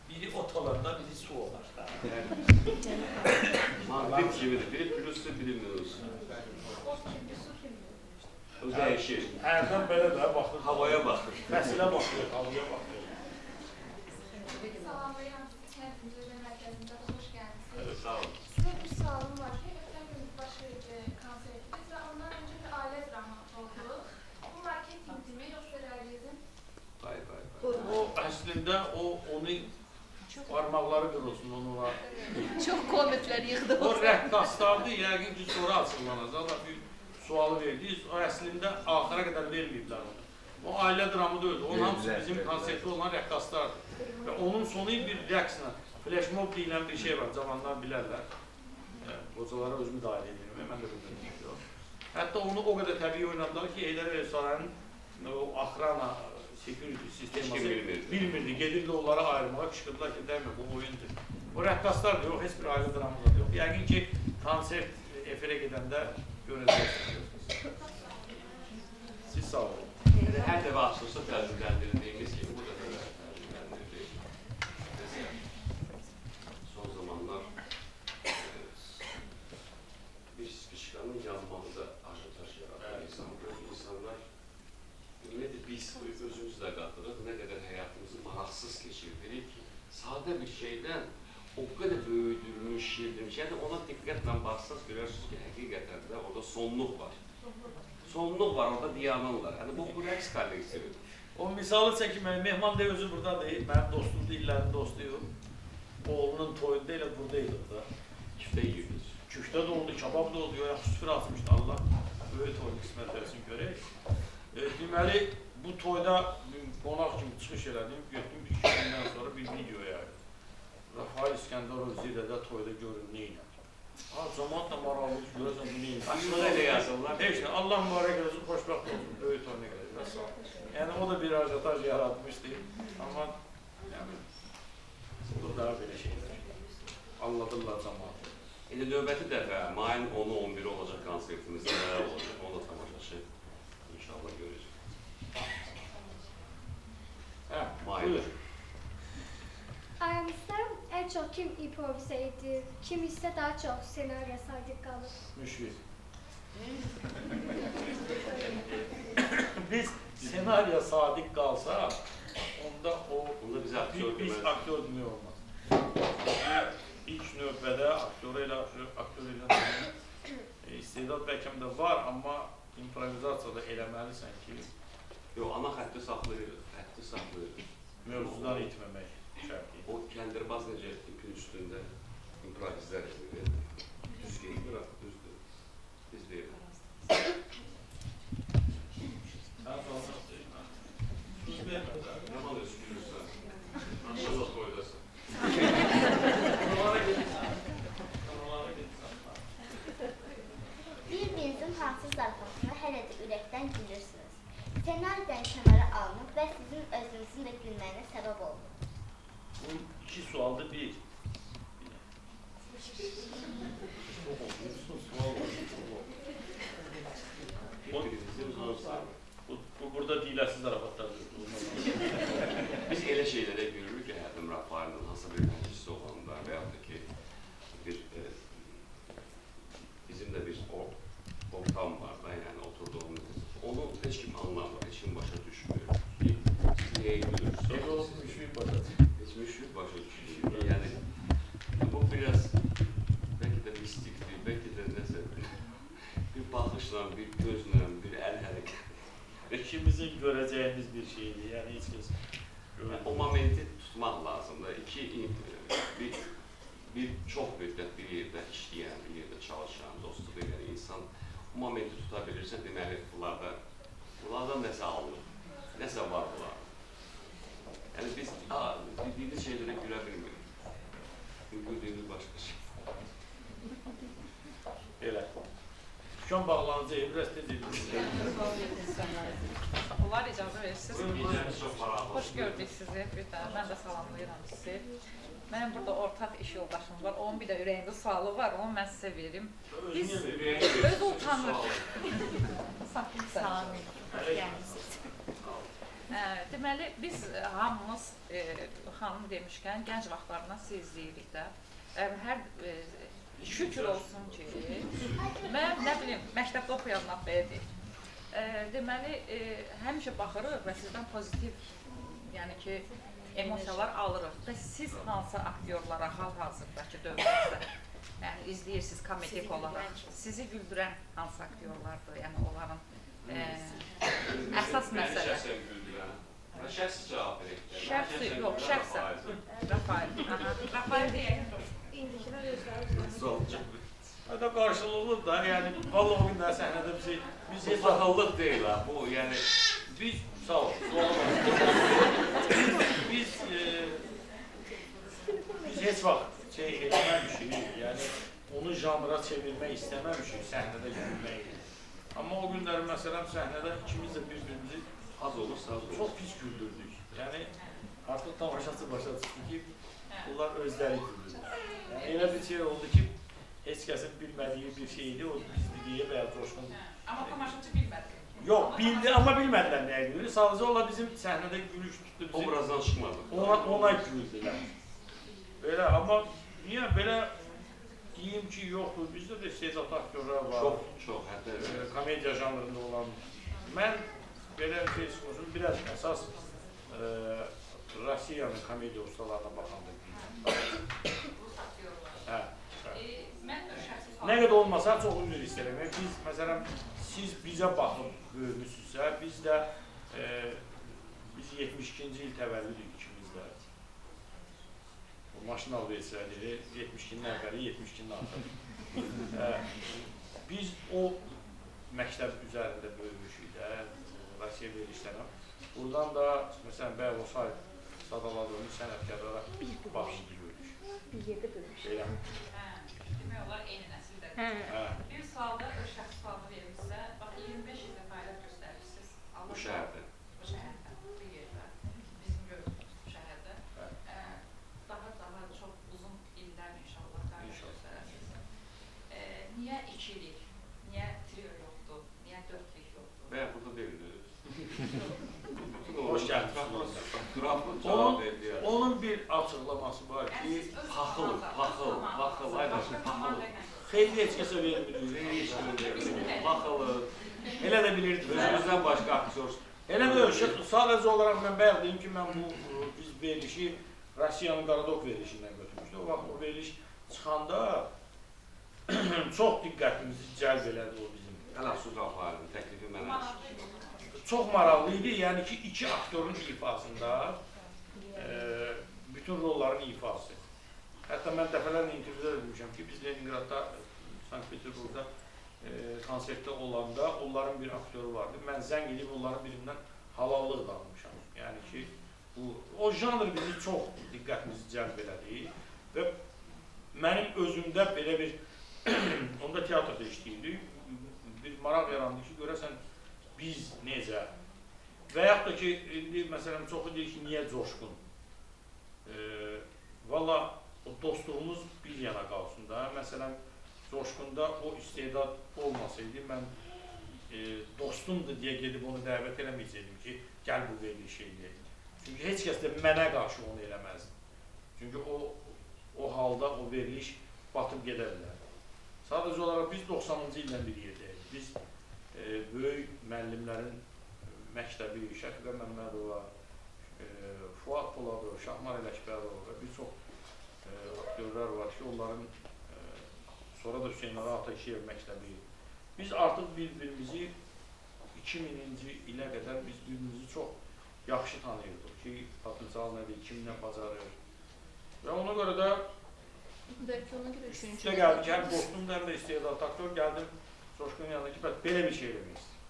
Biri ot olanda, biri su olar. Magnet kimidir, biri plusdur, biri minus. Ot kimdir, su kimdir? O dəyişir. Hərdən belə də baxır. Havaya baxır. Fəsilə baxır, havaya baxır. Salamlayıram sizi, Kəndimiz Özə Mərkəzində xoş gəldiniz. Evet, sağ olun. Sizə bir sualım var ki, ötən gün başı konsertiniz və ondan öncə bir ailə dramı oldu. Bu marketingdimi, yoxsa realizm? O əslində onu parmaqları qırılsın onunla. Çox komiklər yığdı. O rəqqaslardı, yəqin ki sonra açılmanacaq. Bir sualı verdiniz, o əslində axıra qədər verməyiblər onu. O ailə dramı da öldü. Onun hamısı bizim konseptdə olan rəqqaslardır. Və onun sonu bir rəqslə, flash mob deyilən bir şey var, cavanlar bilərlər. Qocalara özümü dahil edirəm, mən də bilmirəm. Hətta onu o qədər təbii oynadılar ki, Heydər Əliyev o axrana, security sisteması bilmirdi. Gedirdi onlara ayırmağa, qışqırdılar ki, dəymə, bu oyundur. O rəqqaslar da yox, heç bir ailə dramı da yox. Yəqin ki, konsert efirə gedəndə görəcəksiniz. Siz sağ olun. Hər dəfə açılsa təəccübləndirdiyimiz kimi bu dəfə də təəccübləndirdik. Son zamanlar bir spişkanın yanmağı da ajotaj yaradır insanlar. Ümumiyyətlə biz özümüz də qatırıq, nə qədər həyatımızı maraqsız keçirdirik ki, sadə bir şeydən o qədər böyüdülmüş, şirdilmiş. Yəni ona diqqətlə baxsaq görürsünüz ki, həqiqətən də orada sonluq var. Sonluq var, orada diyanırlar. Yəni bu rəqs kolleksiyadır. O misalı çəkməyə, Mehman Bey özü burada deyil, mənim dostumdur, illərin dostuyum. Oğlunun toyunda elə buradaydı da. Küftə yiyirdik. Küftə də oldu, kabab da oldu, yox, süfrə açmışdı Allah. Böyük toyunu qismət versin görək. Deməli, bu toyda qonaq kimi çıxış elədim, götdüm 2 gündən sonra bir video yaydım. Rafael İskəndərov Zirədə toyda görün neynə. Cəmaat da maraqlı görürsən bu neyim? Başlığı elə yazırlar. Heç nə, Allah mübarək olsun, xoşbəxt olsun, böyük tornaya qədər. Yəni o da bir ajataj yaratmışdı. Amma yəni bu daha belə şeylər. Anladırlar cəmaatı. İndi növbəti dəfə mayın 10-u 11-i olacaq konsertimizdə nələr olacaq? Onu da tamaşaçı inşallah görəcək. Hə, Mayın. buyur. Aramızda en çok kim improvize edir, kim ise daha çok senaryo sadık kalır. Müşfik. Biz senaryo sadık qalsa, onda biz aktör demək olmaz. İlk növbədə aktör ilə istedad bəlkə də var, amma improvizasiyada eləməlisən ki, Yox, ana xətti saxlayır. mövzudan itməmək şərti. O kəndirbaz necə ipin üstündə improvizlər edir. Düz gedir, düzdür. Biz deyirik. Sən sormaq deyilmə. Düz vermə. Yaman öskürürsən. Aşağıda qoydasın. Oralara gedirsən. Bir-birinizin hansı zarafatına hələ də ürəkdən gülürsünüz. Senaryodan kənara alınıb və sizin özünüzün də gülməyinə səbəb oldu. Bu iki sualdır, bir. Bu burada deyiləsiz zarafatlardır. Biz elə şeylərə görürük ki, Hədim Rafail'in hansısa bir məclisi olanda və yaxud da ki, bizim də bir ortam var da, yəni oturduğumuz. Onu heç kim anlamır, heç kim başa düşmür. Siz niyə gülürsünüz? O müşfik başa düşmür. Heç müşfik başa düşmür. Yəni, bu biraz bəlkə də mistikdir, bəlkə də nəsə bir baxışla, bir gözlə, bir əl hərəkət. İkimizin görəcəyimiz bir şeydir, yəni heç kəs görmür. O momenti tutmaq lazımdır. Bir çox müddət bir yerdə işləyən, bir yerdə çalışan, dostluq edən insan o momenti tuta bilirsə, deməli bunlardan nəsə alınır, nəsə var bunlar. Yəni biz bildiğimiz şeylərə gülə bilmirik. Güldüyümüz başqa şey. Elə. Dükkan bağlanacaq, biraz tez edirsiniz. Onlar icazə verirsiniz. Gecəmiz çox maraqlı. Xoş gördük sizi bir daha. Mən də salamlayıram sizi. Mənim burada ortaq iş yoldaşım var. Onun bir də ürəyində sualı var. Onu mən sizə verim. Biz öz utanır. Salam. Deməli, biz hamımız, xanım demişkən, gənc vaxtlarından siz izləyirik də. Hər şükür olsun ki, mən nə bilim, məktəbdə oxuyandan bəridir. Deməli, həmişə baxırıq və sizdən pozitiv, yəni ki, emosiyalar alırıq. Və siz hansı aktyorlara hal-hazırdakı dövrünüzdə, yəni izləyirsiniz komedik olaraq, sizi güldürən hansı aktyorlardır, yəni onların əsas məsələ. Şəxsən güldürən. Şəxsi cavab verək. Şəxsi, yox, şəxsən. Rafail. Rafail deyək. İndikilər özləri. Hətta qarşılıqlı da, yəni vallahi o günlər səhnədə biz heç baxıllıq deyil ha, bu yəni biz sağ ol. Biz heç vaxt şey etməmişik, yəni onu janra çevirmək istəməmişik, səhnədə gülmək. Amma o günlər məsələn səhnədə ikimiz də bir-birimizi az olursa çox pis güldürdük. Yəni artıq tamaşaçı başa düşdü ki, bunlar özləri güldürdü. Yəni elə bir şey oldu ki, heç kəsin bilmədiyi bir şeydi, o biz dediyi və ya coşqun. Amma tamaşaçı bilmədi. Yox, bildi, amma bilmədilər nəyə gülür. Sadəcə ola bizim səhnədə gülüş tutdu bizi. Obrazdan çıxmadı. Ona güldülər. Belə, amma niyə belə deyim ki, yoxdur, bizdə də istedad aktyorlar var. Çox, hətta komediya janrında olan. Mən belə şey çıxmışım, biraz əsas Rusiyanın komediya ustalarına baxanda hə. Nə qədər olmasa çox üzr istəyirəm. Biz, məsələn, siz bizə baxıb böyümüsünüzsə, biz də biz 72-ci il təvəllüdük ikimiz də. Maşın alverçiləri 72-nin əvvəli, 72-nin axırı. Biz o məktəb üzərində böyümüşük də, Rusiya verilişlərə. Buradan da, məsələn, Bəyvosay sadaladığımız sənətkarlara baxışını görürük. Bir yerdə böyümüşük. Belə. onlar eyni nəsildə. Hə. Bir sualda, öz şəxsi sualda verilmişsə, bax 25 ildə fəaliyyət göstərirsiniz. Bu şəhərdə. Bu şəhərdə, bir yerdə, bizim gördüyümüz şəhərdə. Daha çox uzun illər inşallah fəaliyyət göstərərsiniz. Niyə 2 illik, niyə trio yoxdur, niyə 4-lik yoxdur? Və burada deyildir. Hoş gəldiniz. Onun bir açıqlaması var ki, Paxıl. xeyli heç kəsə vermirik. Paxılı. Elə də bilirdiniz. Özünüzdən başqa aktyor. Elə də sadəcə olaraq mən bayaq deyim ki, biz verilişi Rusiyanın Qaradok verilişindən götürmüşdük. O vaxt o veriliş çıxanda çox diqqətimizi cəlb elədi o bizim. Ələxsus Rafaelin təklifi mənə. Çox maraqlı idi. Yəni ki, 2 aktyorun ifasında bütün rolların ifası. Hətta mən dəfələrlə intervyuda demişəm ki, biz Leningradda, Sankt-Peterburgda konsertdə olanda onların bir aktyoru vardı. Mən zəng edib onların birindən halallıq da almışam. Yəni ki, o janr bizi çox diqqətimizi cəlb elədi və mənim özümdə belə bir, onda teatrda işləyirdik, bir maraq yarandı ki, görəsən biz necə və yaxud da ki, indi məsələn çoxu deyir ki, niyə coşqun? Valla o dostluğumuz bir yana qalsın da. Məsələn, coşqunda o istedad olmasaydı, mən dostumdur deyə gedib onu dəvət eləməyəcəkdim ki, gəl bu veriliş eləyək. Çünki heç kəs də mənə qarşı onu eləməzdi. Çünki o halda o veriliş batıb gedə bilər. Sadəcə olaraq biz 90-cı ildən bir yerdəyik. Biz böyük müəllimlərin məktəbi, Şəfiqə Məmmədova, Fuad Poladov, Şahmar Ələkbərov və bir çox aktyorlar var ki, onların sonra da Hüseyin Ağa Ataşiyev məktəbi. Biz artıq bir-birimizi 2000-ci ilə qədər biz bir-birimizi çox yaxşı tanıyırdıq ki, potensial nədir, kimlə bacarır. Və ona görə də üstə gəldi ki, həm dostum da, həm də istedad aktyor gəldim Coşqunun yanına ki, belə bir şey eləmək istəyir.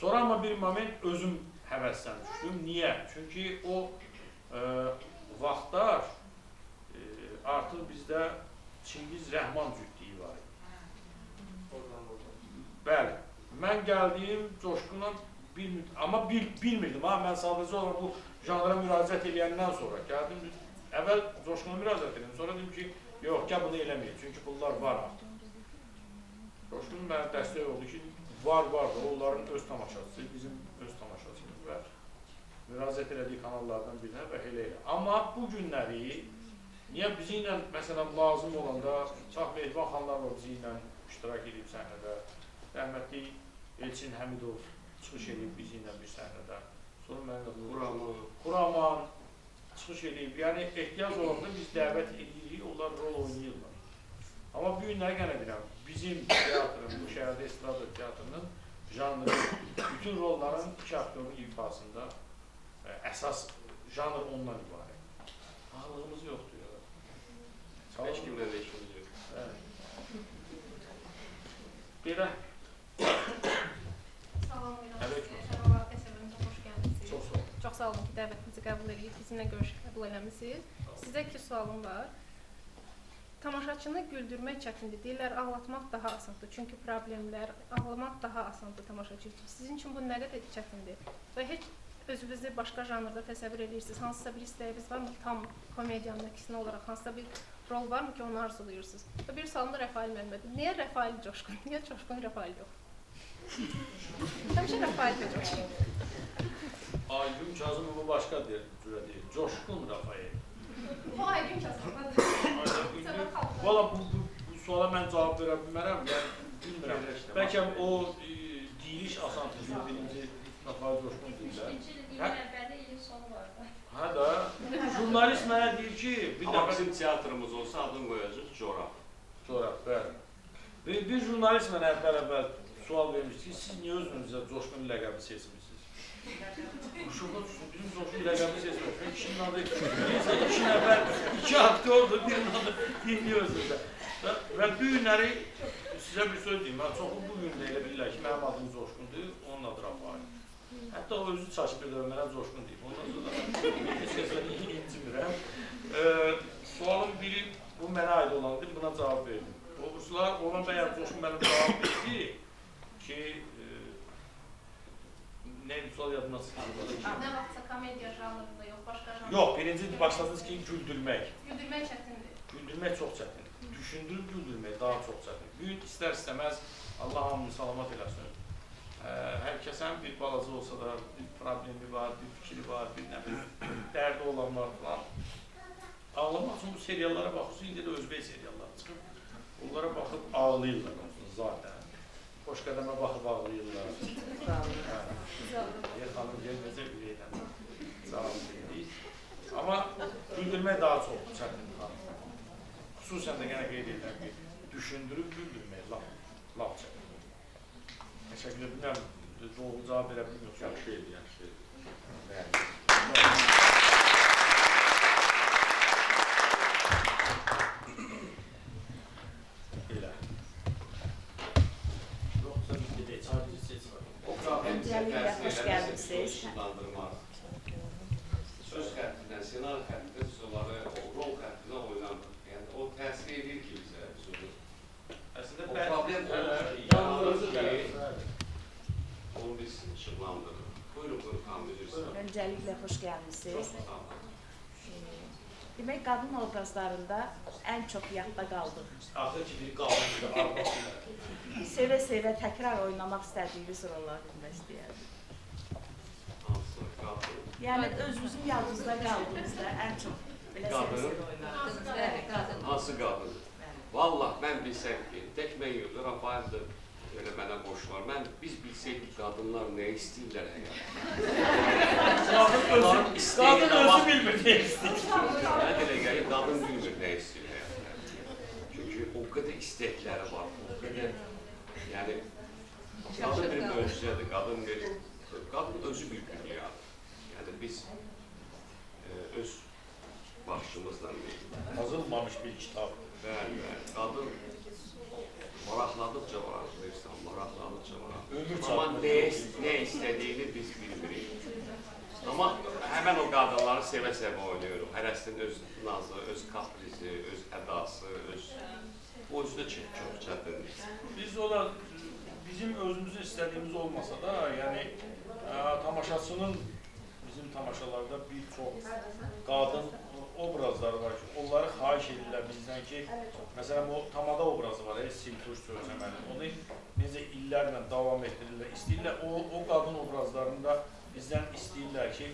Sonra amma bir moment özüm həvəsdən düşdüm. Niyə? Çünki o vaxtlar artıq bizdə Çingiz Rəhman cütlüyü var idi. Bəli. Mən gəldiyim Coşquna amma bilmirdim. Mən sadəcə olaraq bu janra müraciət edəndən sonra gəldim. Əvvəl Coşquna müraciət edim. Sonra dedim ki, yox, gəl bunu eləməyək. Çünki bunlar var artıq. Coşqun mənə dəstək oldu ki, var da, onların öz tamaşaçısı, bizim öz tamaşaçımız və müraciət elədiyi kanallardan birinə və elə. Amma bu günləri, niyə bizimlə, məsələn, lazım olanda, Çağ Mehriban xanlar var bizimlə iştirak edib səhnədə, rəhmətli Elçin Həmidov çıxış edib bizimlə bir səhnədə, sonra mənə Quraman çıxış edib, yəni ehtiyac olanda biz dəvət edirik, onlar rol oynayırlar. Amma bu günləri qənə deyirəm, bizim teatrın, bu şəhərdə estrada teatrının janrı, bütün rolların 2 aktyorun ifasında əsas janr ondan ibarət. Ağlığımız yoxdur ya. Heç kimlə də işimiz yox. Belə. Salam, Ələkbər əsəbimizə xoş gəlmişsiniz. Çox sağ olun ki, dəvətinizi qəbul edib, bizimlə görüş qəbul eləmişsiniz. Sizə 2 sualım var. Tamaşaçını güldürmək çətindir. Deyirlər, ağlatmaq daha asandır. Çünki problemlər, ağlamaq daha asandır tamaşaçı üçün. Sizin üçün bu nə qədər çətindir? Və heç özünüzü başqa janrda təsəvvür edirsiniz? Hansısa bir istəyiniz varmı? Tam komediyanın əksinə olaraq hansısa bir rol varmı ki, onu arzulayırsınız? Və bir sualım da Rəfail müəllimədir. Niyə Rəfail Coşqun? Niyə Coşqun Rəfail yox? Həmişə Rəfail və Coşqun. Aygün Kazımova başqa cürə deyil. Coşqun Rəfail. Bu Aygün Kazımova. Valla bu suala mən cavab verə bilmərəm. Yəni, bilmirəm. Bəlkə o deyiliş asantıcı birinci Rəfail Coşqun deyirlər. İlin ilin sonu vardı. Hə da, jurnalist mənə deyir ki, Amma bizim teatrımız olsa adını qoyacaq Corab. Corab, bəli. Bir jurnalist mənə əvvəl sual vermişdi ki, siz niyə özünüzə Coşqun ləqəbi seçmişsiniz? Şoka düşdüm, bizim Coşqun ləqəbi seçmişsiniz. İkinin adı, 2 nəfər, 2 aktyordur, birinin adı dinliyorsunuz. Və bu günləri sizə bir söz deyim, çoxu bu gün də elə bilirlər ki, mənim adım Coşqundur, onun adı Rəfail. Hətta o özü çaşıb edir, mənə Coşqun deyib. Ondan sonra heç kəsdən incimirəm. Sualın biri, bu mənə aid olandır, buna cavab verdim. O dostlar, ona bəyər Coşqun mənim cavab verdi ki, neydi, sual yadımdan çıxdı? Nə vaxtsa komediya janrında yox, başqa janrında? Yox, birinci başladınız ki, güldürmək. Güldürmək çətindir. Güldürmək çox çətin. Düşündürüb güldürmək daha çox çətin. Bu gün istər-istəməz Allah hamını salamat eləsin. Hər kəsən bir balaca olsa da bir problemi var, bir fikri var, bir nə bilim, dərdi olanlar falan. Ağlamaq üçün bu seriallara baxırsa, indi də Özbək serialları çıxıb. Onlara baxıb ağlayırlar zaten. Xoş qədəmə baxıb ağlayırlar. Xanım gel, necə ürəkdən cavab verir. Amma güldürmək daha çox çətindir. Xüsusən də yenə qeyd edirəm ki, düşündürüb güldürmək lap çətindir. Təşəkkür edirəm, doğru cavab verə bilmir yoxsa? Yaxşı edir, yaxşı edir. Belə. Yoxsa bir də çarpıcı seç var. Öncelikle hoş geldiniz. Söz xəttindən, senaryo xəttindən onları rol xəttindən oynanır. Yəni o təsir edir ki bizə biz onu. Əslində o problem yalnız onu biz işıqlandırır. Buyurun, buyurun, xanım edirsiniz. Öncelikle hoş geldiniz. Demek kadın obrazlarında en çok yadda kaldım. Axır ki bir qalmışdı, arvasıyla. Seve-seve tekrar oynamak istediğiniz rollar bilmək istəyərdim. Yani özünüzün yadınızda qaldığınızda en çok belə seve-seve oynardınız. Hansı qadın? Vallahi mən bilsəm ki, tək mən yox, Rafael də öyle mənə qoşular. Biz bilsəydik qadınlar nə istəyirlər həyat. Qadın özü bilmir nə istəyir. Mən elə gəlir, qadın bilmir nə istəyir həyat. Çünki o qədər istəkləri var, o qədər, yəni, qadın bir möcüzədir, qadın özü bir dünyadır. Yəni biz öz başımızla yazılmamış bir kitab. Bəli, qadın maraqladıqca maraqlayırsan, maraqladıqca maraqlayırsan. Amma nə istədiyini biz bilmirik. Amma həmən o qadınları sevə-sevə oynuyoruz. Hərəsinin öz nazı, öz kaprizi, öz ədası, o özü də çox çətindir. Biz o da bizim özümüzün istədiyimiz olmasa da, yəni tamaşaçının bizim tamaşalarda bir çox qadın obrazları var ki, onları xahiş edirlər bizdən ki, məsələn, o tamada obrazı var, Sintuş Sözəməli, onu necə illərlə davam etdirirlər, istəyirlər, o qadın obrazlarında bizdən istəyirlər ki,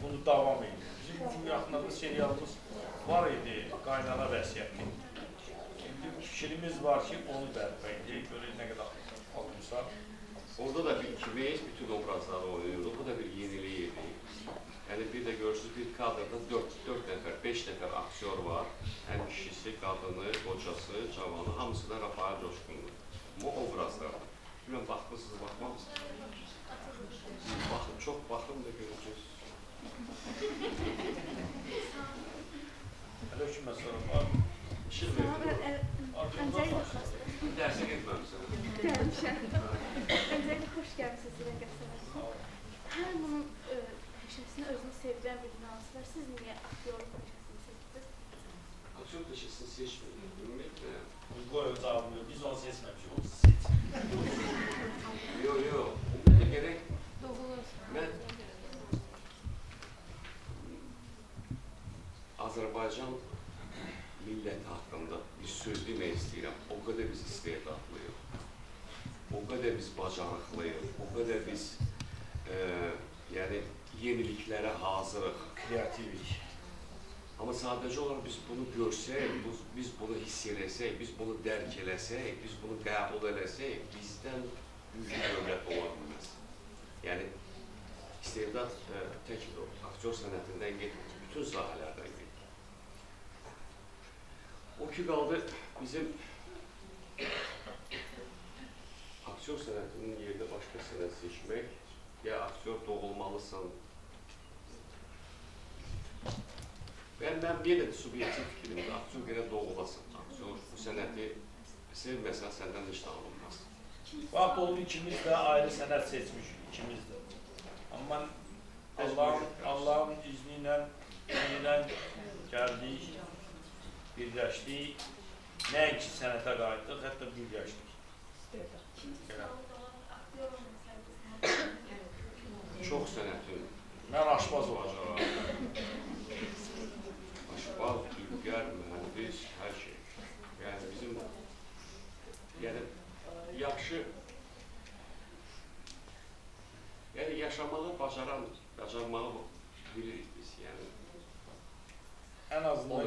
bunu davam edir. Bizim bu yaxınlarda serialımız var idi, Qaynana Vəsiyyəti. Şimdi fikrimiz var ki, onu bərpa edir, görək nə qədər alınsa. Orada da bir ikimiz bütün obrazları oynuyoruz, bu da bir yenilik edir. Yəni bir də görürsünüz, bir kadrda 4 nəfər, 5 nəfər aktyor var. Həm kişisi, qadını, qocası, cavanı, hamısı da Rafael Coşqundur. Bu obrazlar. Bilmən, baxmışsınız, baxmamışsınız. Baxın, çox baxın da görəcəksiniz. Hələ ki, məsələn var. İşin verir. Dərsə getməmişsən. Gəlmişəm. Öncelikle hoş gəlmişsiniz Zirə qəsəbəsinə. Hər bunun peşəsini özünü sevdirən bir dinamisi var. Siz niyə aktyorluq peşəsini seçdiniz? Aktyor peşəsini seçmiyoruz. Ümumiyyətlə. Qoy cavabını, biz onu seçməmişik, onu seçdik. Yox. Ümumiyyətlə gərək mən Azərbaycan milləti haqqında bir söz demək istəyirəm. O qədər biz istedadlıyıq, o qədər biz bacarıqlıyıq, o qədər biz yəni yeniliklərə hazırıq. Kreativik. Amma sadəcə olaraq biz bunu görsək, biz bunu hiss eləsək, biz bunu dərk eləsək, biz bunu qəbul eləsək, bizdən güclü dövlət ola bilməz. Yəni, istedad tək aktyor sənətindən getmir, bütün sahələrdən getmir. O ki qaldı bizim aktyor sənətinin yerində başqa sənət seçmək, ya aktyor doğulmalısan. Mən yenə də subyektiv fikrimdə aktyor gərək doğulasın. Aktyor bu sənəti sevməsən səndən heç də alınmaz. Vaxt oldu ikimiz də ayrı sənət seçmişik, ikimiz də. Amma Allah'ın izniyle yeniden geldik, birleştik Nəinki sənətə qayıtdıq, hətta bir yaşlıq. Çox sənətin. Mən aşpaz olacağım. Aşpaz, dülgər, mühəndis, hər şey. Yəni bizim yaxşı yaşamağı bacarmağı bilirik biz. Ən azından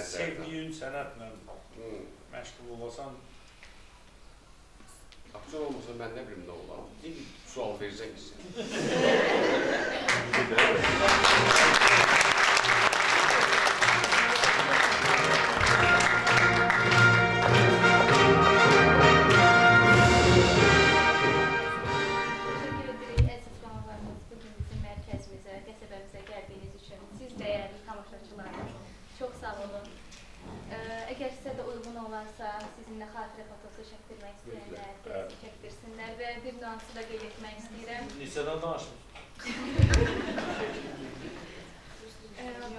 sevdiyin sənətlə məşğul olasan. Aktör olmasa mən nə bilim nə olam. Bir sual verirsən gitsin. Əgər sizə də uyğun olarsa, sizinlə xatirə fotosu çəkdirmək istəyənlər, bizi çəkdirsinlər və bir nüansı da qeyd etmək istəyirəm. Lisədən danışmır.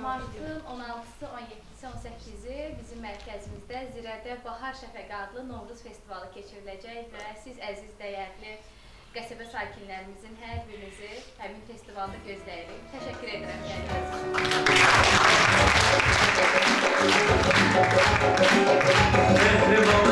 Martın 16-sı, 17-si, 18-i bizim mərkəzimizdə Zirədə Bahar Şəfəqi adlı Novruz festivalı keçiriləcək və siz əziz, dəyərli qəsəbə sakinlərimizin hər birinizi həmin festivalda gözləyirik. Təşəkkür edirəm gəldiyiniz Bring me down.